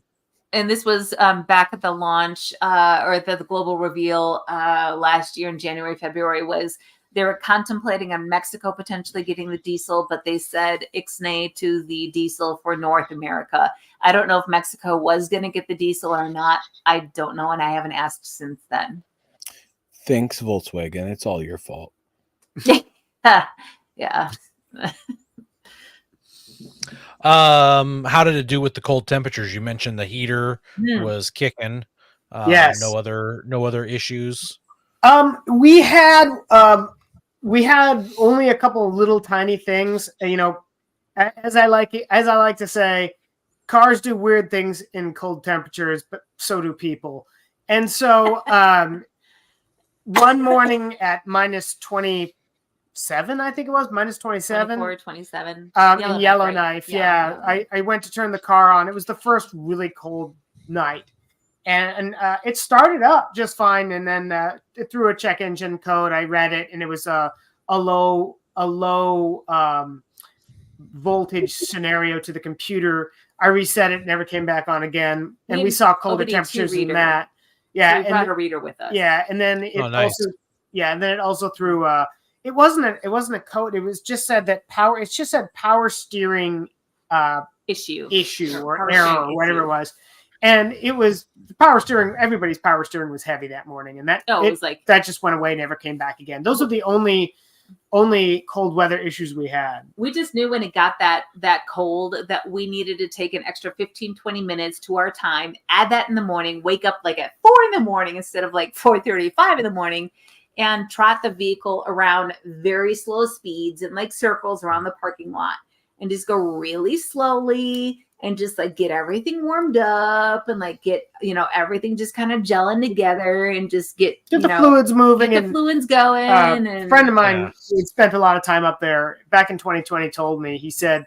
Speaker 1: and this was back at the launch or the global reveal last year in January, February, was they were contemplating on Mexico potentially getting the diesel, but they said ixnay to the diesel for North America. I don't know if Mexico was going to get the diesel or not. I don't know, and I haven't asked since then.
Speaker 3: Thanks, Volkswagen. It's all your fault.
Speaker 1: Yeah.
Speaker 2: How did it do with the cold temperatures? You mentioned the heater was kicking.
Speaker 4: Yes.
Speaker 2: No other issues.
Speaker 4: We had only a couple of little tiny things. As I like to say, cars do weird things in cold temperatures, but so do people. And so, one morning at minus 27, I think it was minus 27,
Speaker 1: 24, 27.
Speaker 4: in Yellowknife. Yeah. I went to turn the car on. It was the first really cold night. And it started up just fine, and then it threw a check engine code. I read it, and it was a low voltage scenario to the computer. I reset it, never came back on again, and we saw colder temperatures than that. Yeah,
Speaker 1: so we brought a reader with us.
Speaker 4: Yeah, and then it also threw. It wasn't a code. It was just said that power. It just said power steering
Speaker 1: issue
Speaker 4: or error or whatever it was. And it was the power steering. Everybody's power steering was heavy that morning, and that just went away, never came back again. Those are the only cold weather issues we had.
Speaker 1: We just knew when it got that cold that we needed to take an extra 15-20 minutes to our time, add that in the morning, wake up like at 4 a.m. instead of like 4:35 in, and trot the vehicle around very slow speeds and like circles around the parking lot, and just go really slowly. And just like get everything warmed up and like get, everything just kind of gelling together and just get
Speaker 4: the fluids moving
Speaker 1: and the fluids going. And
Speaker 4: a friend of mine who spent a lot of time up there back in 2020 told me, he said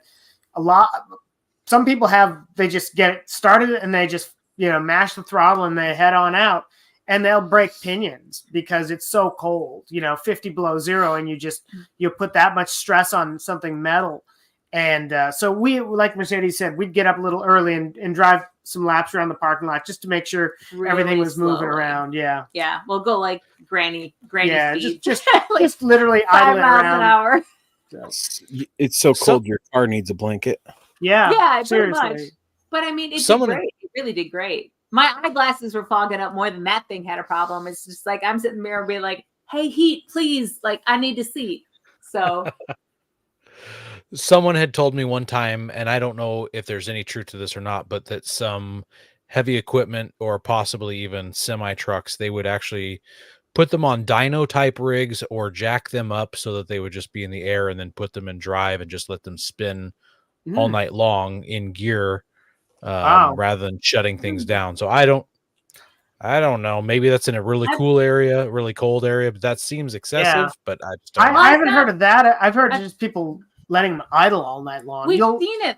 Speaker 4: some people they just get it started and they just, mash the throttle and they head on out and they'll break pinions because it's so cold, 50 below zero. And you put that much stress on something metal. And so we, like Mercedes said, we'd get up a little early and drive some laps around the parking lot just to make sure everything was moving around. Yeah.
Speaker 1: Yeah. We'll go like granny speed.
Speaker 4: Just literally
Speaker 1: 5
Speaker 4: idling
Speaker 1: miles
Speaker 4: around.
Speaker 1: an hour.
Speaker 3: It's so cold your car needs a blanket.
Speaker 4: Yeah.
Speaker 1: Pretty
Speaker 4: Seriously.
Speaker 1: much. But I mean, it did great. It really did great. My eyeglasses were fogging up more than that thing had a problem. It's just like I'm sitting there and being like, hey, heat, please. Like, I need to see. So
Speaker 2: Someone had told me one time, and I don't know if there's any truth to this or not, but that some heavy equipment or possibly even semi trucks, they would actually put them on dyno type rigs or jack them up so that they would just be in the air and then put them in drive and just let them spin all night long in gear,
Speaker 4: Wow.
Speaker 2: rather than shutting things down. So I don't know. Maybe that's in a really cool area, really cold area, but that seems excessive. But I just don't know.
Speaker 4: I haven't heard of that. I've heard just people letting them idle all night long.
Speaker 1: We've seen it.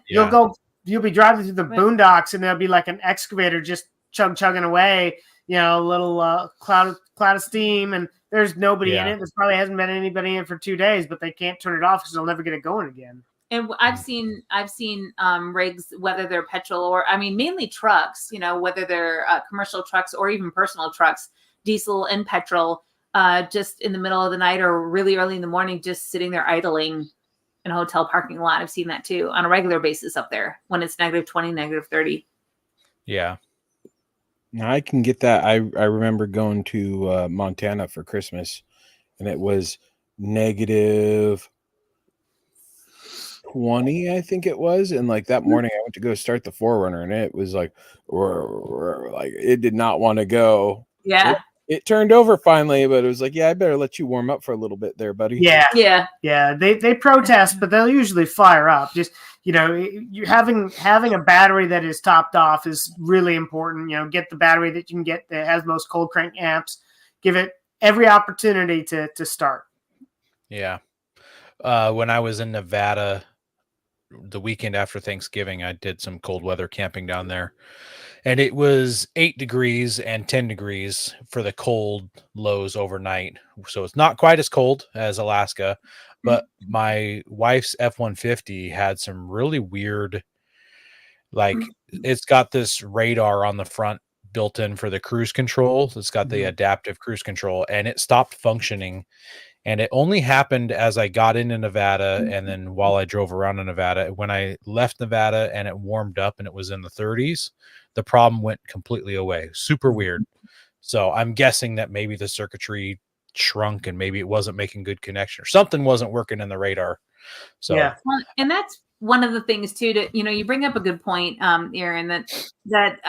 Speaker 4: You'll be driving through the boondocks, and there'll be like an excavator just chugging away. A little cloud of steam, and there's nobody in it. There probably hasn't been anybody in it for 2 days, but they can't turn it off because they'll never get it going again.
Speaker 1: And I've seen rigs, whether they're petrol or, mainly trucks, whether they're commercial trucks or even personal trucks, diesel and petrol, just in the middle of the night or really early in the morning, just sitting there idling in a hotel parking lot. I've seen that too on a regular basis up there when it's -20, -30.
Speaker 2: Yeah.
Speaker 3: Now I can get that. I remember going to Montana for Christmas, and it was -20, I think it was. And like that morning, I went to go start the Forerunner, and it was like it did not want to go.
Speaker 1: Yeah.
Speaker 3: It turned over finally, but it was like, I better let you warm up for a little bit there, buddy.
Speaker 4: Yeah. They protest, but they'll usually fire up. Just you having a battery that is topped off is really important. Get the battery that you can get that has most cold crank amps. Give it every opportunity to start.
Speaker 2: Yeah. When I was in Nevada the weekend after Thanksgiving, I did some cold weather camping down there, and it was 8 degrees and 10 degrees for the cold lows overnight. So it's not quite as cold as Alaska, but my wife's F-150 had some really weird, like it's got this radar on the front built in for the cruise control. It's got the adaptive cruise control, and it stopped functioning. And it only happened as I got into Nevada, and then while I drove around in Nevada. When I left Nevada and it warmed up and it was in the 30s, the problem went completely away. Super weird. So I'm guessing that maybe the circuitry shrunk and maybe it wasn't making good connection or something wasn't working in the radar. So
Speaker 1: well, and that's one of the things too. You bring up a good point, Aaron. That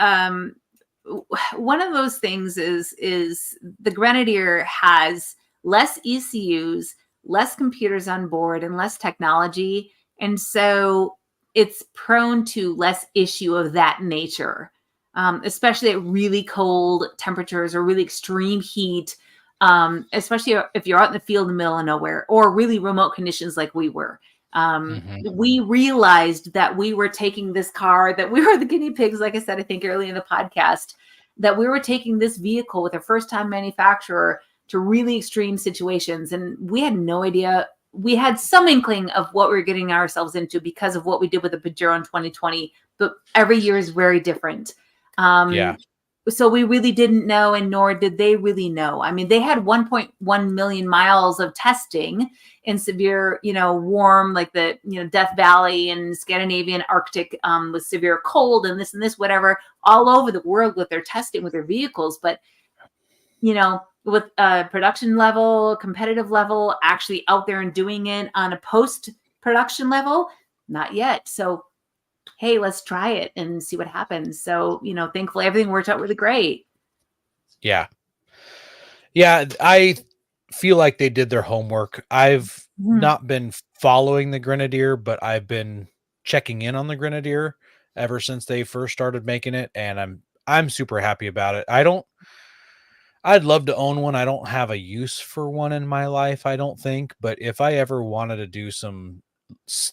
Speaker 1: one of those things is the Grenadier has less ECUs, less computers on board, and less technology. And so it's prone to less issue of that nature, especially at really cold temperatures or really extreme heat, especially if you're out in the field in the middle of nowhere or really remote conditions like we were. We realized that we were taking this car, that we were the guinea pigs, like I said, I think early in the podcast, that we were taking this vehicle with a first-time manufacturer to really extreme situations. And we had no idea. We had some inkling of what we were getting ourselves into because of what we did with the Pajero in 2020, but every year is very different. So we really didn't know, and nor did they really know. They had 1.1 million miles of testing in severe, warm, like the, Death Valley and Scandinavian Arctic with severe cold and this, whatever, all over the world with their testing with their vehicles. But, with production level, competitive level, actually out there and doing it on a post-production level, not yet. So, hey, let's try it and see what happens. So, thankfully everything worked out really great.
Speaker 2: Yeah. I feel like they did their homework. I've not been following the Grenadier, but I've been checking in on the Grenadier ever since they first started making it. And I'm super happy about it. I'd love to own one. I don't have a use for one in my life, I don't think. But if I ever wanted to do some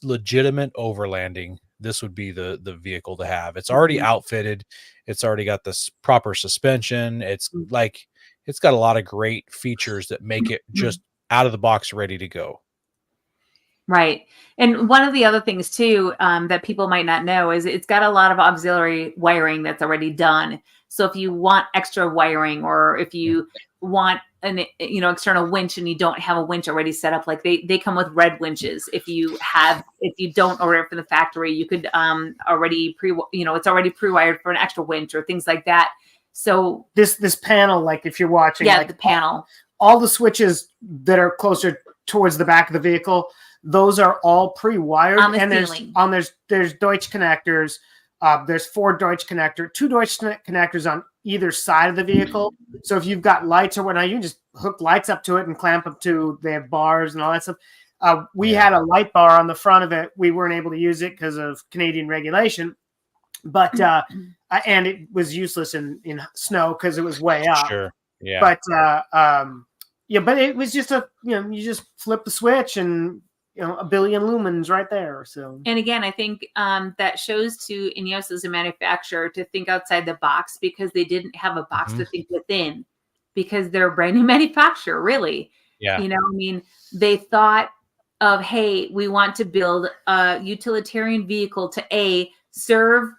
Speaker 2: legitimate overlanding, this would be the vehicle to have. It's already outfitted. It's already got this proper suspension. It's got a lot of great features that make it just out of the box ready to go.
Speaker 1: Right. And one of the other things too, that people might not know is it's got a lot of auxiliary wiring that's already done. So if you want extra wiring, or if you want an external winch and you don't have a winch already set up, like they come with red winches. If you don't order it from the factory, you could already it's already pre-wired for an extra winch or things like that. So
Speaker 4: this panel, like if you're watching,
Speaker 1: the panel,
Speaker 4: all the switches that are closer towards the back of the vehicle, those are all pre-wired,
Speaker 1: On the
Speaker 4: and
Speaker 1: ceiling.
Speaker 4: there's Deutsch connectors. There's two Deutsch connectors on either side of the vehicle. So if you've got lights or whatnot, you can just hook lights up to it and clamp them to. They have bars and all that stuff. We had a light bar on the front of it. We weren't able to use it because of Canadian regulation, but and it was useless in snow because it was way up.
Speaker 2: Sure. Yeah.
Speaker 4: But but it was just you just flip the switch and a billion lumens right there. So,
Speaker 1: and again, I think that shows to Ineos as a manufacturer to think outside the box, because they didn't have a box to think within, because they're a brand new manufacturer, really.
Speaker 2: Yeah.
Speaker 1: I mean, they thought of, hey, we want to build a utilitarian vehicle to serve,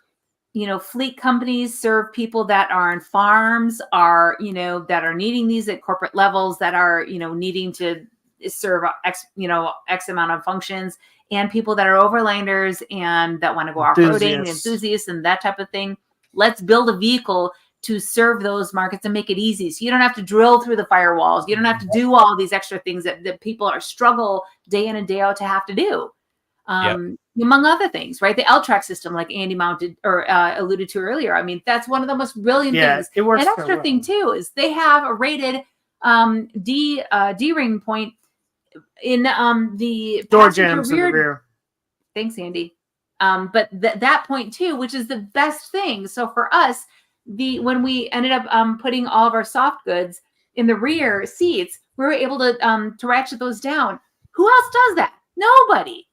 Speaker 1: fleet companies, serve people that are on farms, are, that are needing these at corporate levels, that are, needing to serve X amount of functions, and people that are overlanders and that want to go off-roading, enthusiasts and that type of thing. Let's build a vehicle to serve those markets and make it easy. So you don't have to drill through the firewalls. You don't have to do all these extra things that people are struggle day in and day out to have to do. Among other things, right? The L-track system, like Andy mounted or alluded to earlier. I mean, that's one of the most brilliant things.
Speaker 4: It works.
Speaker 1: An extra thing too is they have a rated D-ring point in the
Speaker 4: door jams in the rear.
Speaker 1: Thanks, Andy. But that point too, which is the best thing. So for us, when we ended up putting all of our soft goods in the rear seats, we were able to ratchet those down. Who else does that? Nobody.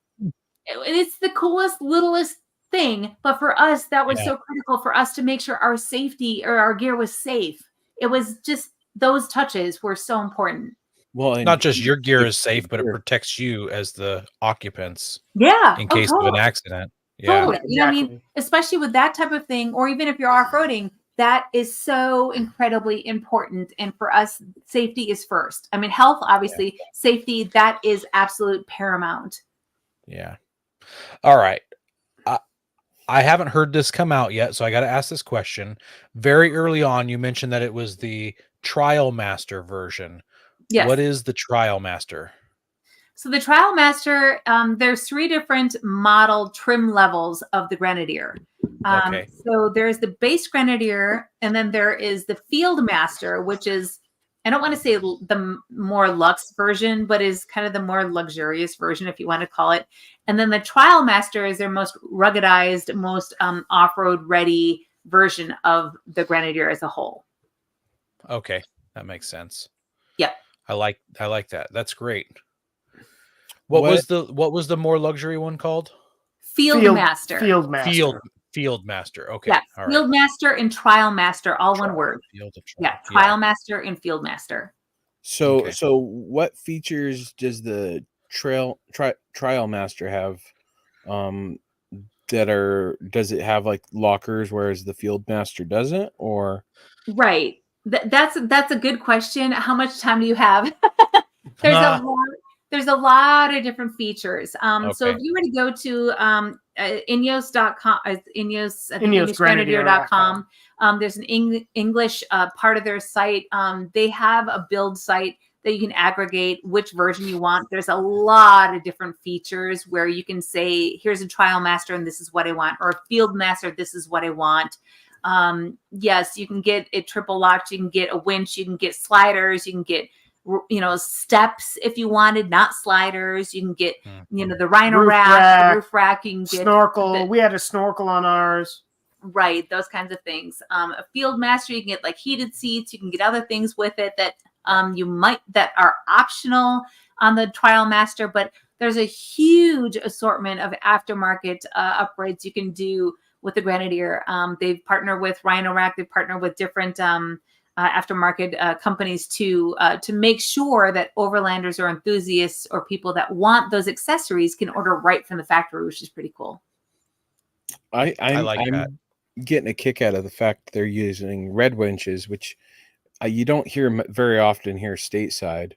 Speaker 1: It's the coolest, littlest thing. But for us, that was so critical for us to make sure our safety or our gear was safe. It was just, those touches were so important.
Speaker 3: Well,
Speaker 2: not just your gear is safe, but it protects you as the occupants.
Speaker 1: Yeah.
Speaker 2: In case of an accident. Yeah.
Speaker 1: Totally.
Speaker 4: Exactly.
Speaker 1: I mean, especially with that type of thing, or even if you're off-roading, that is so incredibly important. And for us, safety is first. I mean, health, obviously, safety, that is absolute paramount.
Speaker 2: Yeah. All right. I haven't heard this come out yet, so I got to ask this question. Very early on, you mentioned that it was the Trial Master version.
Speaker 1: Yes.
Speaker 2: What is the Trial Master?
Speaker 1: So the Trial Master, there's 3 different model trim levels of the Grenadier.
Speaker 2: Okay.
Speaker 1: So there's the base Grenadier, and then there is the Field Master, which is, I don't want to say the more luxe version, but is kind of the more luxurious version, if you want to call it. And then the Trial Master is their most ruggedized, most off-road ready version of the Grenadier as a whole.
Speaker 2: Okay, that makes sense.
Speaker 1: Yep.
Speaker 2: I like that. That's great. What was the more luxury one called?
Speaker 1: Field Master.
Speaker 2: Field Master. Okay.
Speaker 1: Yeah.
Speaker 2: All
Speaker 1: Field
Speaker 2: right.
Speaker 1: Master and Trial Master, all one word. Trial Master and Field Master.
Speaker 3: So what features does the Trial Master have? Does it have like lockers, whereas the Field Master doesn't, or?
Speaker 1: Right. That's a good question. How much time do you have? There's a lot of different features. So if you were to go to Ineos.com, IneosGrenadier.com, there's an English part of their site. They have a build site that you can aggregate which version you want. There's a lot of different features where you can say, here's a Trial Master and this is what I want, or a Field Master, this is what I want. Yes, you can get it triple locked, you can get a winch, you can get sliders, you can get steps if you wanted, not sliders. You can get the Rhino rack, the roof rack, you can get
Speaker 4: snorkel. We had a snorkel on ours.
Speaker 1: Right, those kinds of things. A Field Master, you can get like heated seats, you can get other things with it that that are optional on the Trial Master, but there's a huge assortment of aftermarket upgrades you can do with the Grenadier. They've partnered with Rhino Rack, they've partnered with different aftermarket companies to make sure that overlanders or enthusiasts or people that want those accessories can order right from the factory, which is pretty cool.
Speaker 3: I'm getting a kick out of the fact that they're using red winches, which you don't hear very often here stateside,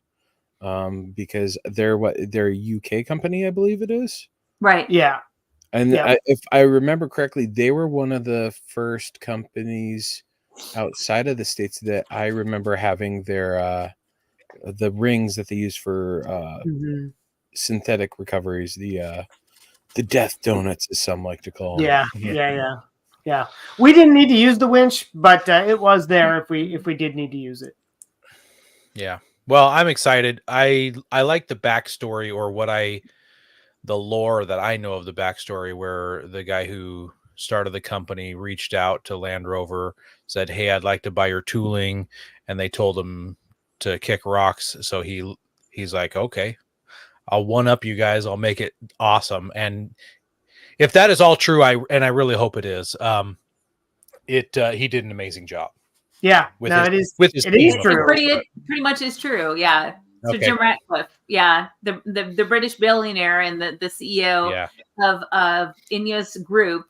Speaker 3: because they're a UK company, I believe it is.
Speaker 1: Right.
Speaker 4: Yeah.
Speaker 3: And if I remember correctly, they were one of the first companies outside of the States that I remember having their the rings that they use for synthetic recoveries, the death donuts, as some like to call them.
Speaker 4: Yeah. We didn't need to use the winch, but it was there if we did need to use it.
Speaker 2: Yeah. Well, I'm excited. I like the backstory, or the lore that I know of the backstory, where the guy who started the company reached out to Land Rover, said, "Hey, I'd like to buy your tooling," and they told him to kick rocks. So he's like, "Okay, I'll one up you guys. I'll make it awesome." And if that is all true, I really hope it is. He did an amazing job.
Speaker 4: Yeah,
Speaker 2: It is
Speaker 4: true.
Speaker 1: Pretty much is true. Yeah. So
Speaker 2: Okay.
Speaker 1: Jim Ratcliffe, the British billionaire and the CEO of Ineos Group,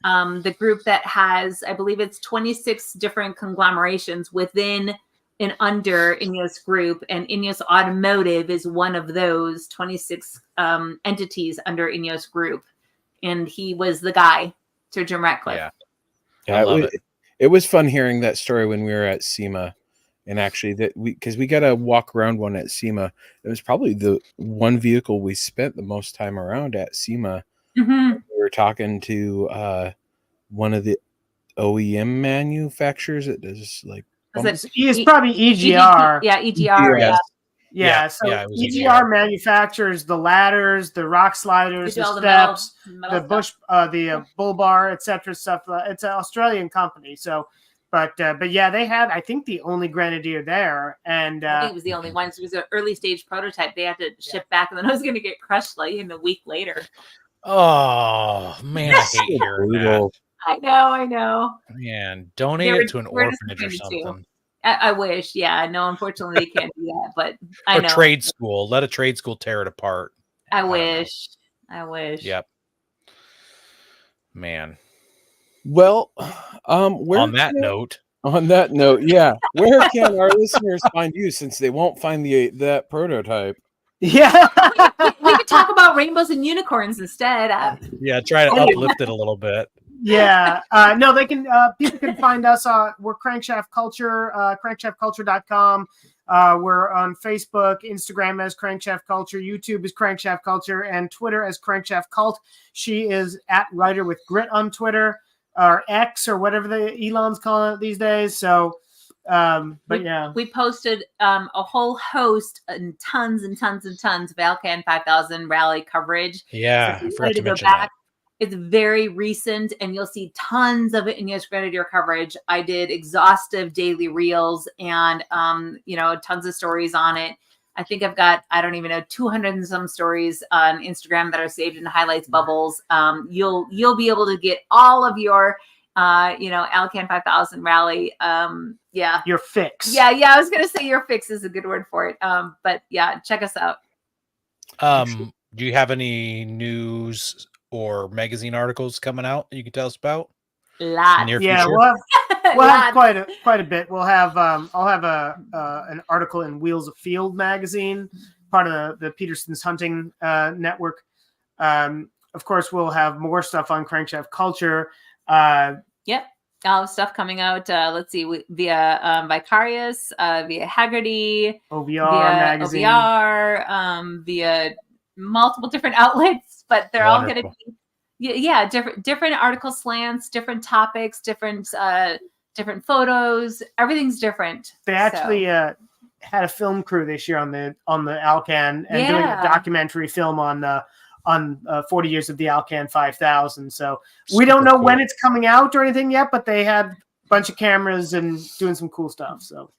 Speaker 1: the group that has, I believe it's 26 different conglomerations within and under Ineos Group, and Ineos Automotive is one of those 26 entities under Ineos Group, and he was the guy, Sir Jim Ratcliffe.
Speaker 3: Yeah, it was fun hearing that story when we were at SEMA. And actually, because we got to walk around one at SEMA. It was probably the one vehicle we spent the most time around at SEMA.
Speaker 1: Mm-hmm.
Speaker 3: We were talking to one of the OEM manufacturers that does like.
Speaker 4: It's probably EGR.
Speaker 1: EGR.
Speaker 4: Yeah. So EGR manufactures the ladders, the rock sliders, the steps, the bush, the bull bar, etc. Stuff. It's an Australian company. So. But yeah, they had, I think, the only Grenadier there, and
Speaker 1: I think it was the only one. It was an early stage prototype. They had to ship back, and then I was going to get crushed like a week later.
Speaker 2: Oh man, I hate hearing that.
Speaker 1: I know.
Speaker 2: Man, donate it to an orphanage or something.
Speaker 1: I wish. Yeah, no, unfortunately, they can't do that. But I know.
Speaker 2: Trade school. Let a trade school tear it apart.
Speaker 1: I wish.
Speaker 2: Yep. Man.
Speaker 3: Well,
Speaker 2: on that note,
Speaker 3: yeah, where can our listeners find you, since they won't find that prototype?
Speaker 4: Yeah,
Speaker 1: we could talk about rainbows and unicorns instead.
Speaker 2: Yeah, try to uplift it a little bit.
Speaker 4: Yeah, no, they can. People can find us. We're Crankshaft Culture, crankshaftculture.com. We're on Facebook, Instagram as Crankshaft Culture, YouTube is Crankshaft Culture, and Twitter as Crankshaft Cult. She is at Writer with Grit on Twitter, or X, or whatever the Elon's calling it these days. So, we posted a whole host and tons of Alcan 5000 rally coverage.
Speaker 2: Yeah,
Speaker 1: so I forgot to mention that. It's very recent, and you'll see tons of Ineos Grenadier coverage. I did exhaustive daily reels and tons of stories on it. I think I've got, I don't even know, 200 and some stories on Instagram that are saved in highlights bubbles. You'll be able to get all of your, Alcan 5000 rally.
Speaker 4: Your fix.
Speaker 1: Yeah. I was going to say your fix is a good word for it. But yeah, check us out.
Speaker 2: Do you have any news or magazine articles coming out that you can tell us about?
Speaker 1: Lots.
Speaker 4: Yeah, we'll have quite a bit. We'll have I'll have an article in Wheels of Field magazine, part of the Peterson's Hunting network. Of course, we'll have more stuff on Crankshaft Culture.
Speaker 1: Yep, all stuff coming out. Let's see, via Vicarious, via Haggerty,
Speaker 4: OVR magazine,
Speaker 1: via multiple different outlets, but they're all going to be different article slants, different topics, different photos. Everything's different.
Speaker 4: They actually had a film crew this year on the Alcan and doing a documentary film on 40 years of the Alcan 5000. So we don't know when it's coming out or anything yet, but they had a bunch of cameras and doing some cool stuff. So.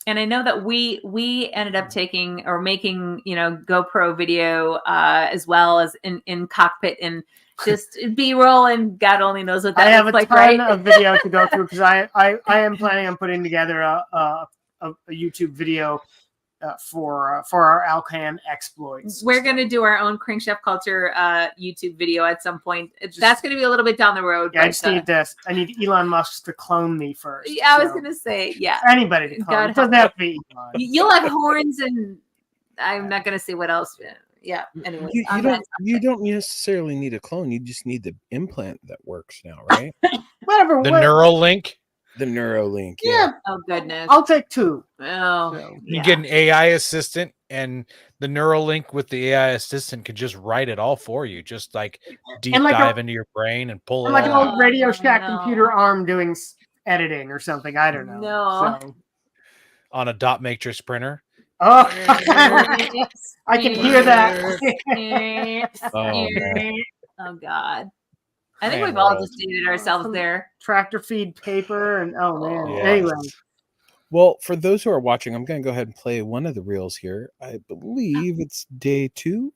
Speaker 1: And I know that we ended up taking or making, GoPro video as well as in cockpit and just B-roll, and God only knows what that looks like.
Speaker 4: I have a ton of video to go through because I am planning on putting together a YouTube video for our Alcan exploits.
Speaker 1: We're going to do our own Crankshaft Culture YouTube video at some point. That's going to be a little bit down the road.
Speaker 4: Yeah, I need Elon Musk to clone me first.
Speaker 1: Yeah, I was going to say, yeah.
Speaker 4: Anybody to clone. It doesn't have to be Elon.
Speaker 1: You'll have horns, and I'm not going to say what else. Yeah, anyway.
Speaker 3: You don't necessarily need a clone. You just need the implant that works now, right?
Speaker 4: Whatever.
Speaker 2: The Neuralink?
Speaker 3: the Neuralink.
Speaker 4: Yeah,
Speaker 1: Oh goodness.
Speaker 4: I'll take 2.
Speaker 1: Oh,
Speaker 4: So,
Speaker 2: You
Speaker 1: yeah.
Speaker 2: get an AI assistant, and the Neuralink with the AI assistant could just write it all for you, just like deep
Speaker 4: like
Speaker 2: dive into your brain and pull it
Speaker 4: like an
Speaker 2: all out.
Speaker 4: old Radio Shack
Speaker 1: no.
Speaker 4: computer arm doing editing or something. I don't know.
Speaker 1: No.
Speaker 4: So,
Speaker 2: on a dot matrix printer.
Speaker 4: oh, I can hear that.
Speaker 3: Oh, man.
Speaker 1: Oh God. I think
Speaker 2: Man,
Speaker 1: we've all
Speaker 2: world.
Speaker 1: just dated ourselves there.
Speaker 4: Tractor feed paper and oh man.
Speaker 2: Yes.
Speaker 4: Anyway,
Speaker 3: Well, for those who are watching, I'm going to go ahead and play one of the reels here. I believe it's day 2.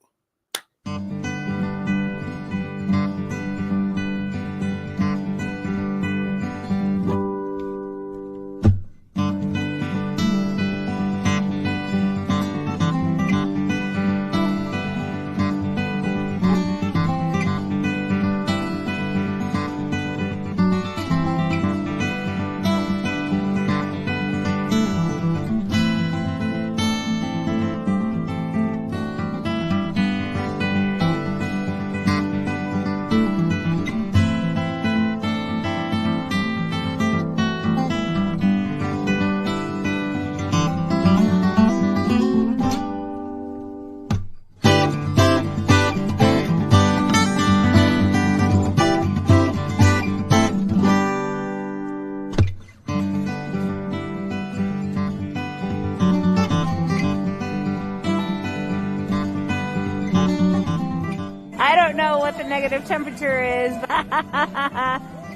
Speaker 8: I don't know what the negative temperature is.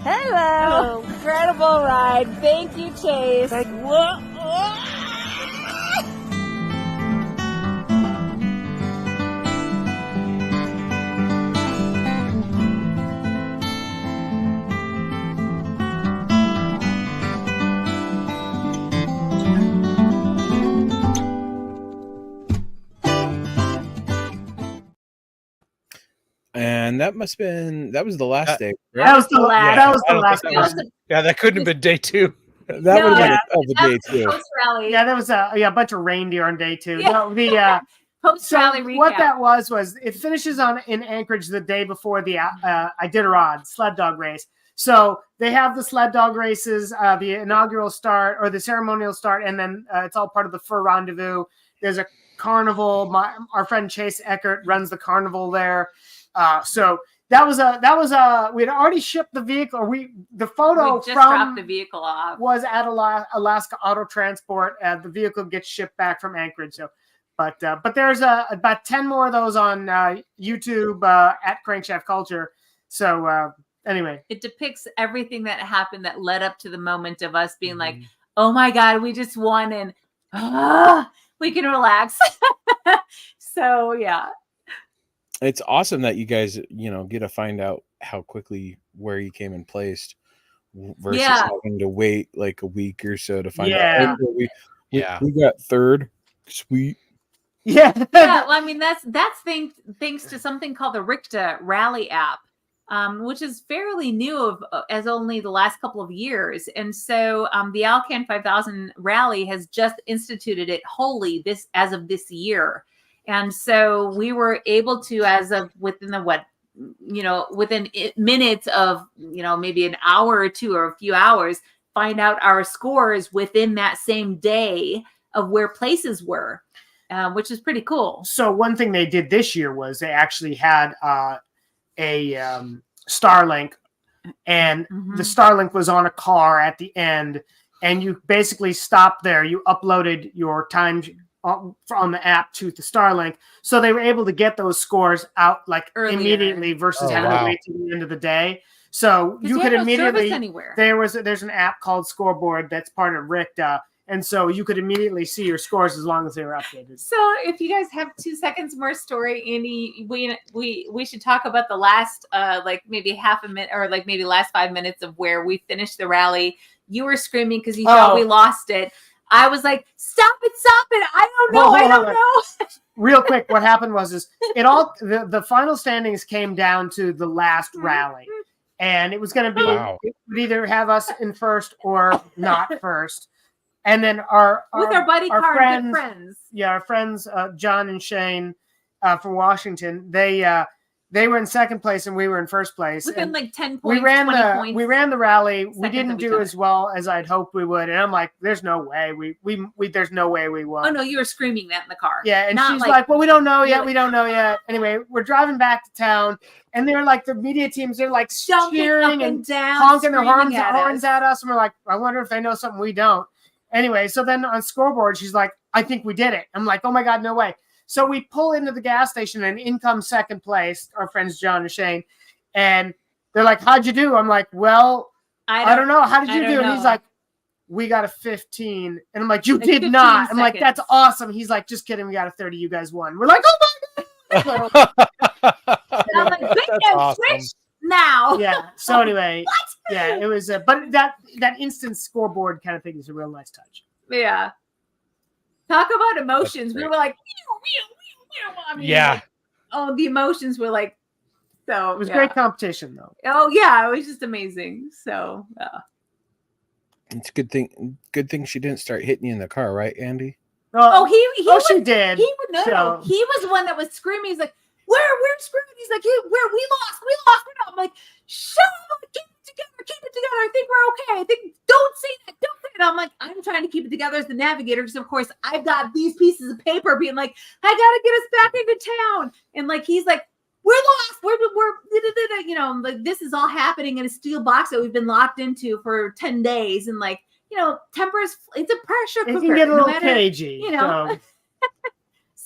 Speaker 8: Hello. Incredible ride. Thank you, Chase.
Speaker 3: And that was the last day.
Speaker 4: that
Speaker 3: Right?
Speaker 4: was the last. That was the last
Speaker 2: That
Speaker 4: one.
Speaker 2: was, yeah, that couldn't have been day 2.
Speaker 3: That
Speaker 1: No,
Speaker 3: would have
Speaker 1: yeah.
Speaker 3: been the day 2.
Speaker 1: Post rally.
Speaker 4: Yeah, there was a bunch of reindeer on day 2.
Speaker 1: Yeah.
Speaker 4: No, the
Speaker 1: Post
Speaker 4: so
Speaker 1: rally recap.
Speaker 4: what that was it finishes in Anchorage the day before the Iditarod sled dog race. So they have the sled dog races, the inaugural start or the ceremonial start, and then it's all part of the fur rendezvous. There's a carnival. Our friend Chase Eckert runs the carnival there. So that was we had already shipped the vehicle. The photo
Speaker 1: We just
Speaker 4: from
Speaker 1: dropped the vehicle off.
Speaker 4: was at Alaska Auto Transport. The vehicle gets shipped back from Anchorage. So, but there's about 10 more of those on YouTube at Crankshaft Culture. So anyway,
Speaker 1: It depicts everything that happened that led up to the moment of us being like, oh my God, we just won and we can relax. So yeah.
Speaker 3: It's awesome that you guys, get to find out how quickly where you came in placed versus
Speaker 1: Yeah.
Speaker 3: having to wait like a week or so to find
Speaker 4: Yeah.
Speaker 3: out. Oh,
Speaker 2: Yeah.
Speaker 3: we got 3rd. Sweet.
Speaker 4: yeah.
Speaker 1: Yeah, well, I mean that's thanks to something called the Richta Rally app, which is fairly new as only the last couple of years. And so the Alcan 5000 Rally has just instituted it wholly as of this year. And so we were able to, as of within minutes of maybe an hour or two or a few hours, find out our scores within that same day of where places were. Which is pretty cool.
Speaker 4: So one thing they did this year was they actually had a Starlink, and the Starlink was on a car at the end, and you basically stopped there. You uploaded your time on the app to the Starlink, so they were able to get those scores out like
Speaker 1: Earlier.
Speaker 4: immediately versus
Speaker 2: Oh,
Speaker 4: having
Speaker 2: wow.
Speaker 4: to wait till the end of the day. So you
Speaker 1: You
Speaker 4: could
Speaker 1: had no service
Speaker 4: immediately
Speaker 1: anywhere.
Speaker 4: there's an app called Scoreboard that's part of Richta. And so you could immediately see your scores as long as they were updated.
Speaker 1: So if you guys have 2 seconds more story, Andy, we should talk about the last like maybe half a minute or like maybe last 5 minutes of where we finished the rally. You were screaming because you thought we lost it. I was like, stop it. I don't know. I don't know.
Speaker 4: Real quick, what happened was the final standings came down to the last rally. And it was going to be it would either have us in first or not first. And then our
Speaker 1: buddy car friends.
Speaker 4: Yeah, our friends John and Shane from Washington, they they were in second place and we were in first place.
Speaker 1: Within
Speaker 4: And
Speaker 1: like 10 points,
Speaker 4: we ran
Speaker 1: 20
Speaker 4: the
Speaker 1: points.
Speaker 4: we ran the rally. We
Speaker 1: seconds
Speaker 4: didn't
Speaker 1: of each
Speaker 4: do
Speaker 1: other.
Speaker 4: as well as I'd hoped we would. And I'm like, there's no way we there's no way we won.
Speaker 1: Oh no, you were screaming that in the car.
Speaker 4: Yeah, and
Speaker 1: Not
Speaker 4: she's like, well, we don't know yet.
Speaker 1: Really?
Speaker 4: We don't know yet. Anyway, we're driving back to town, and they're like, the media teams, they're like
Speaker 1: jumping
Speaker 4: cheering
Speaker 1: up
Speaker 4: and
Speaker 1: down,
Speaker 4: honking their
Speaker 1: screaming
Speaker 4: horns
Speaker 1: us.
Speaker 4: at us. And we're like, I wonder if they know something we don't. Anyway, so then on scoreboard, she's like, I think we did it. I'm like, oh my God, no way. So we pull into the gas station and in comes second place, our friends John and Shane. And they're like, how'd you do? I'm like, well, I don't know. How did you do? And he's like, we got a 15. And I'm like, you did not. I'm like, that's awesome. He's like, just kidding. We got a 30. You guys won. We're like, oh my God.
Speaker 1: I'm like,
Speaker 2: That's awesome.
Speaker 1: switch now.
Speaker 4: Yeah. So anyway, yeah, it was, but that instant scoreboard kind of thing is a real nice touch.
Speaker 1: Yeah. Talk about emotions. We
Speaker 2: great.
Speaker 1: were like, I mean,
Speaker 2: Yeah.
Speaker 1: like, oh, the emotions were like, so
Speaker 4: It was
Speaker 1: yeah.
Speaker 4: great competition, though.
Speaker 1: Oh yeah, it was just amazing. So
Speaker 3: It's a good thing. Good thing she didn't start hitting you in the car, right, Andy?
Speaker 1: oh, he was,
Speaker 4: she did.
Speaker 1: He would no,
Speaker 4: So-
Speaker 1: he was the one that was screaming. He's like, we're screaming. He's like, where we lost. I'm like, shut up, keep it together. I think we're okay. I think don't say that. I'm like, I'm trying to keep it together as the navigator because of course I've got these pieces of paper being like, I gotta get us back into town. And like he's like, we're lost. We're you know, like this is all happening in a steel box that we've been locked into for 10 days. And like, you know, tempers, it's a pressure
Speaker 4: It
Speaker 1: cooker.
Speaker 4: can get a
Speaker 1: no
Speaker 4: little
Speaker 1: matter-
Speaker 4: cagey.
Speaker 1: you know.
Speaker 4: So.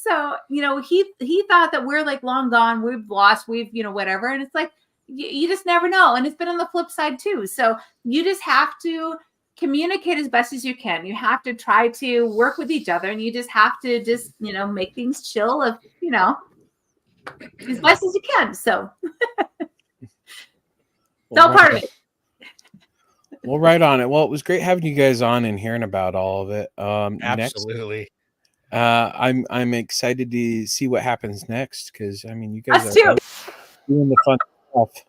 Speaker 1: So, you know, he thought that we're like long gone, we've lost, we've, you know, whatever. And it's like, you just never know. And it's been on the flip side too. So you just have to communicate as best as you can. You have to try to work with each other and you just have to just, you know, make things chill of, you know, as best as you can. So it's all part of it.
Speaker 3: Well, right on it. Well, it was great having you guys on and hearing about all of it.
Speaker 2: Absolutely.
Speaker 3: Next, I'm excited to see what happens next because I mean, you guys
Speaker 1: Us
Speaker 3: are
Speaker 1: too.
Speaker 3: doing the fun stuff.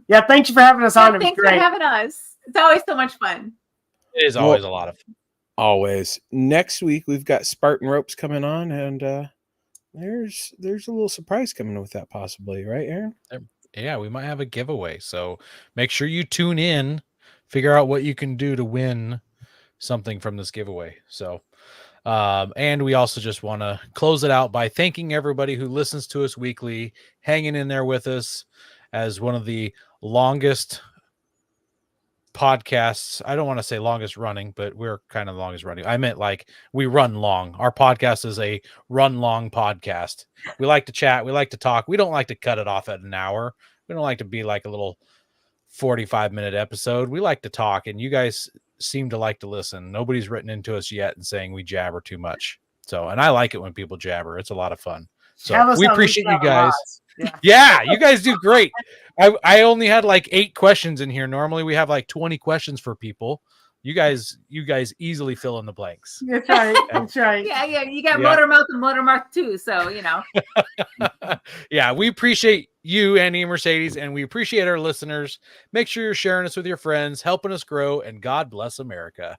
Speaker 4: Yeah, thank you for having us on. It was
Speaker 1: Thanks for
Speaker 4: great.
Speaker 1: having us. It's always so much fun.
Speaker 2: It is always a lot of fun.
Speaker 3: Always. Next week we've got Spartan Ropes coming on, and there's a little surprise coming with that, possibly, right, Aaron?
Speaker 2: Yeah, we might have a giveaway. So make sure you tune in, figure out what you can do to win something from this giveaway. So and we also just want to close it out by thanking everybody who listens to us weekly, hanging in there with us as one of the longest podcasts. I don't want to say longest running, but we're kind of the longest running. I meant like we run long. Our podcast is a run long podcast. We like to chat. We like to talk. We don't like to cut it off at an hour. We don't like to be like a little 45-minute episode. We like to talk, and you guys seem to like to listen. Nobody's written into us yet and saying we jabber too much. So, and I like it when people jabber. It's a lot of fun. So
Speaker 4: Have us
Speaker 2: we
Speaker 4: on
Speaker 2: appreciate you
Speaker 4: Reach Out
Speaker 2: guys.
Speaker 4: Lots. Yeah.
Speaker 2: Yeah, you guys do great. I only had like 8 questions in here. Normally we have like 20 questions for people. You guys easily fill in the blanks.
Speaker 4: That's right. That's right.
Speaker 1: Yeah, you got
Speaker 2: Yeah.
Speaker 1: motor mouth and motor mouth too. So, you know.
Speaker 2: Yeah, we appreciate you, Andy and Mercedes, and we appreciate our listeners. Make sure you're sharing us with your friends, helping us grow, and God bless America.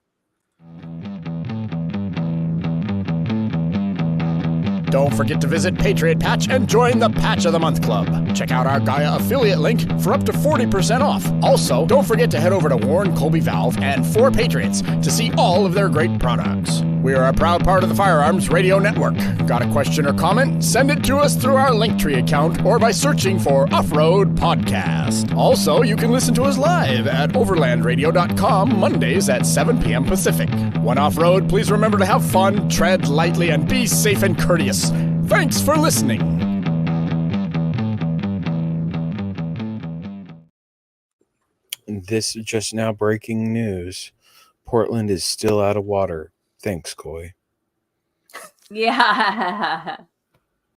Speaker 7: Don't forget to visit Patriot Patch and join the Patch of the Month Club. Check out our Gaia affiliate link for up to 40% off. Also, don't forget to head over to Warren Colby Valve and 4 Patriots to see all of their great products. We are a proud part of the Firearms Radio Network. Got a question or comment? Send it to us through our Linktree account or by searching for Off-Road Podcast. Also, you can listen to us live at overlandradio.com Mondays at 7 p.m. Pacific. When off-road, please remember to have fun, tread lightly, and be safe and courteous. Thanks for listening.
Speaker 3: This is just now breaking news. Portland is still out of water. Thanks, Coy.
Speaker 1: Yeah.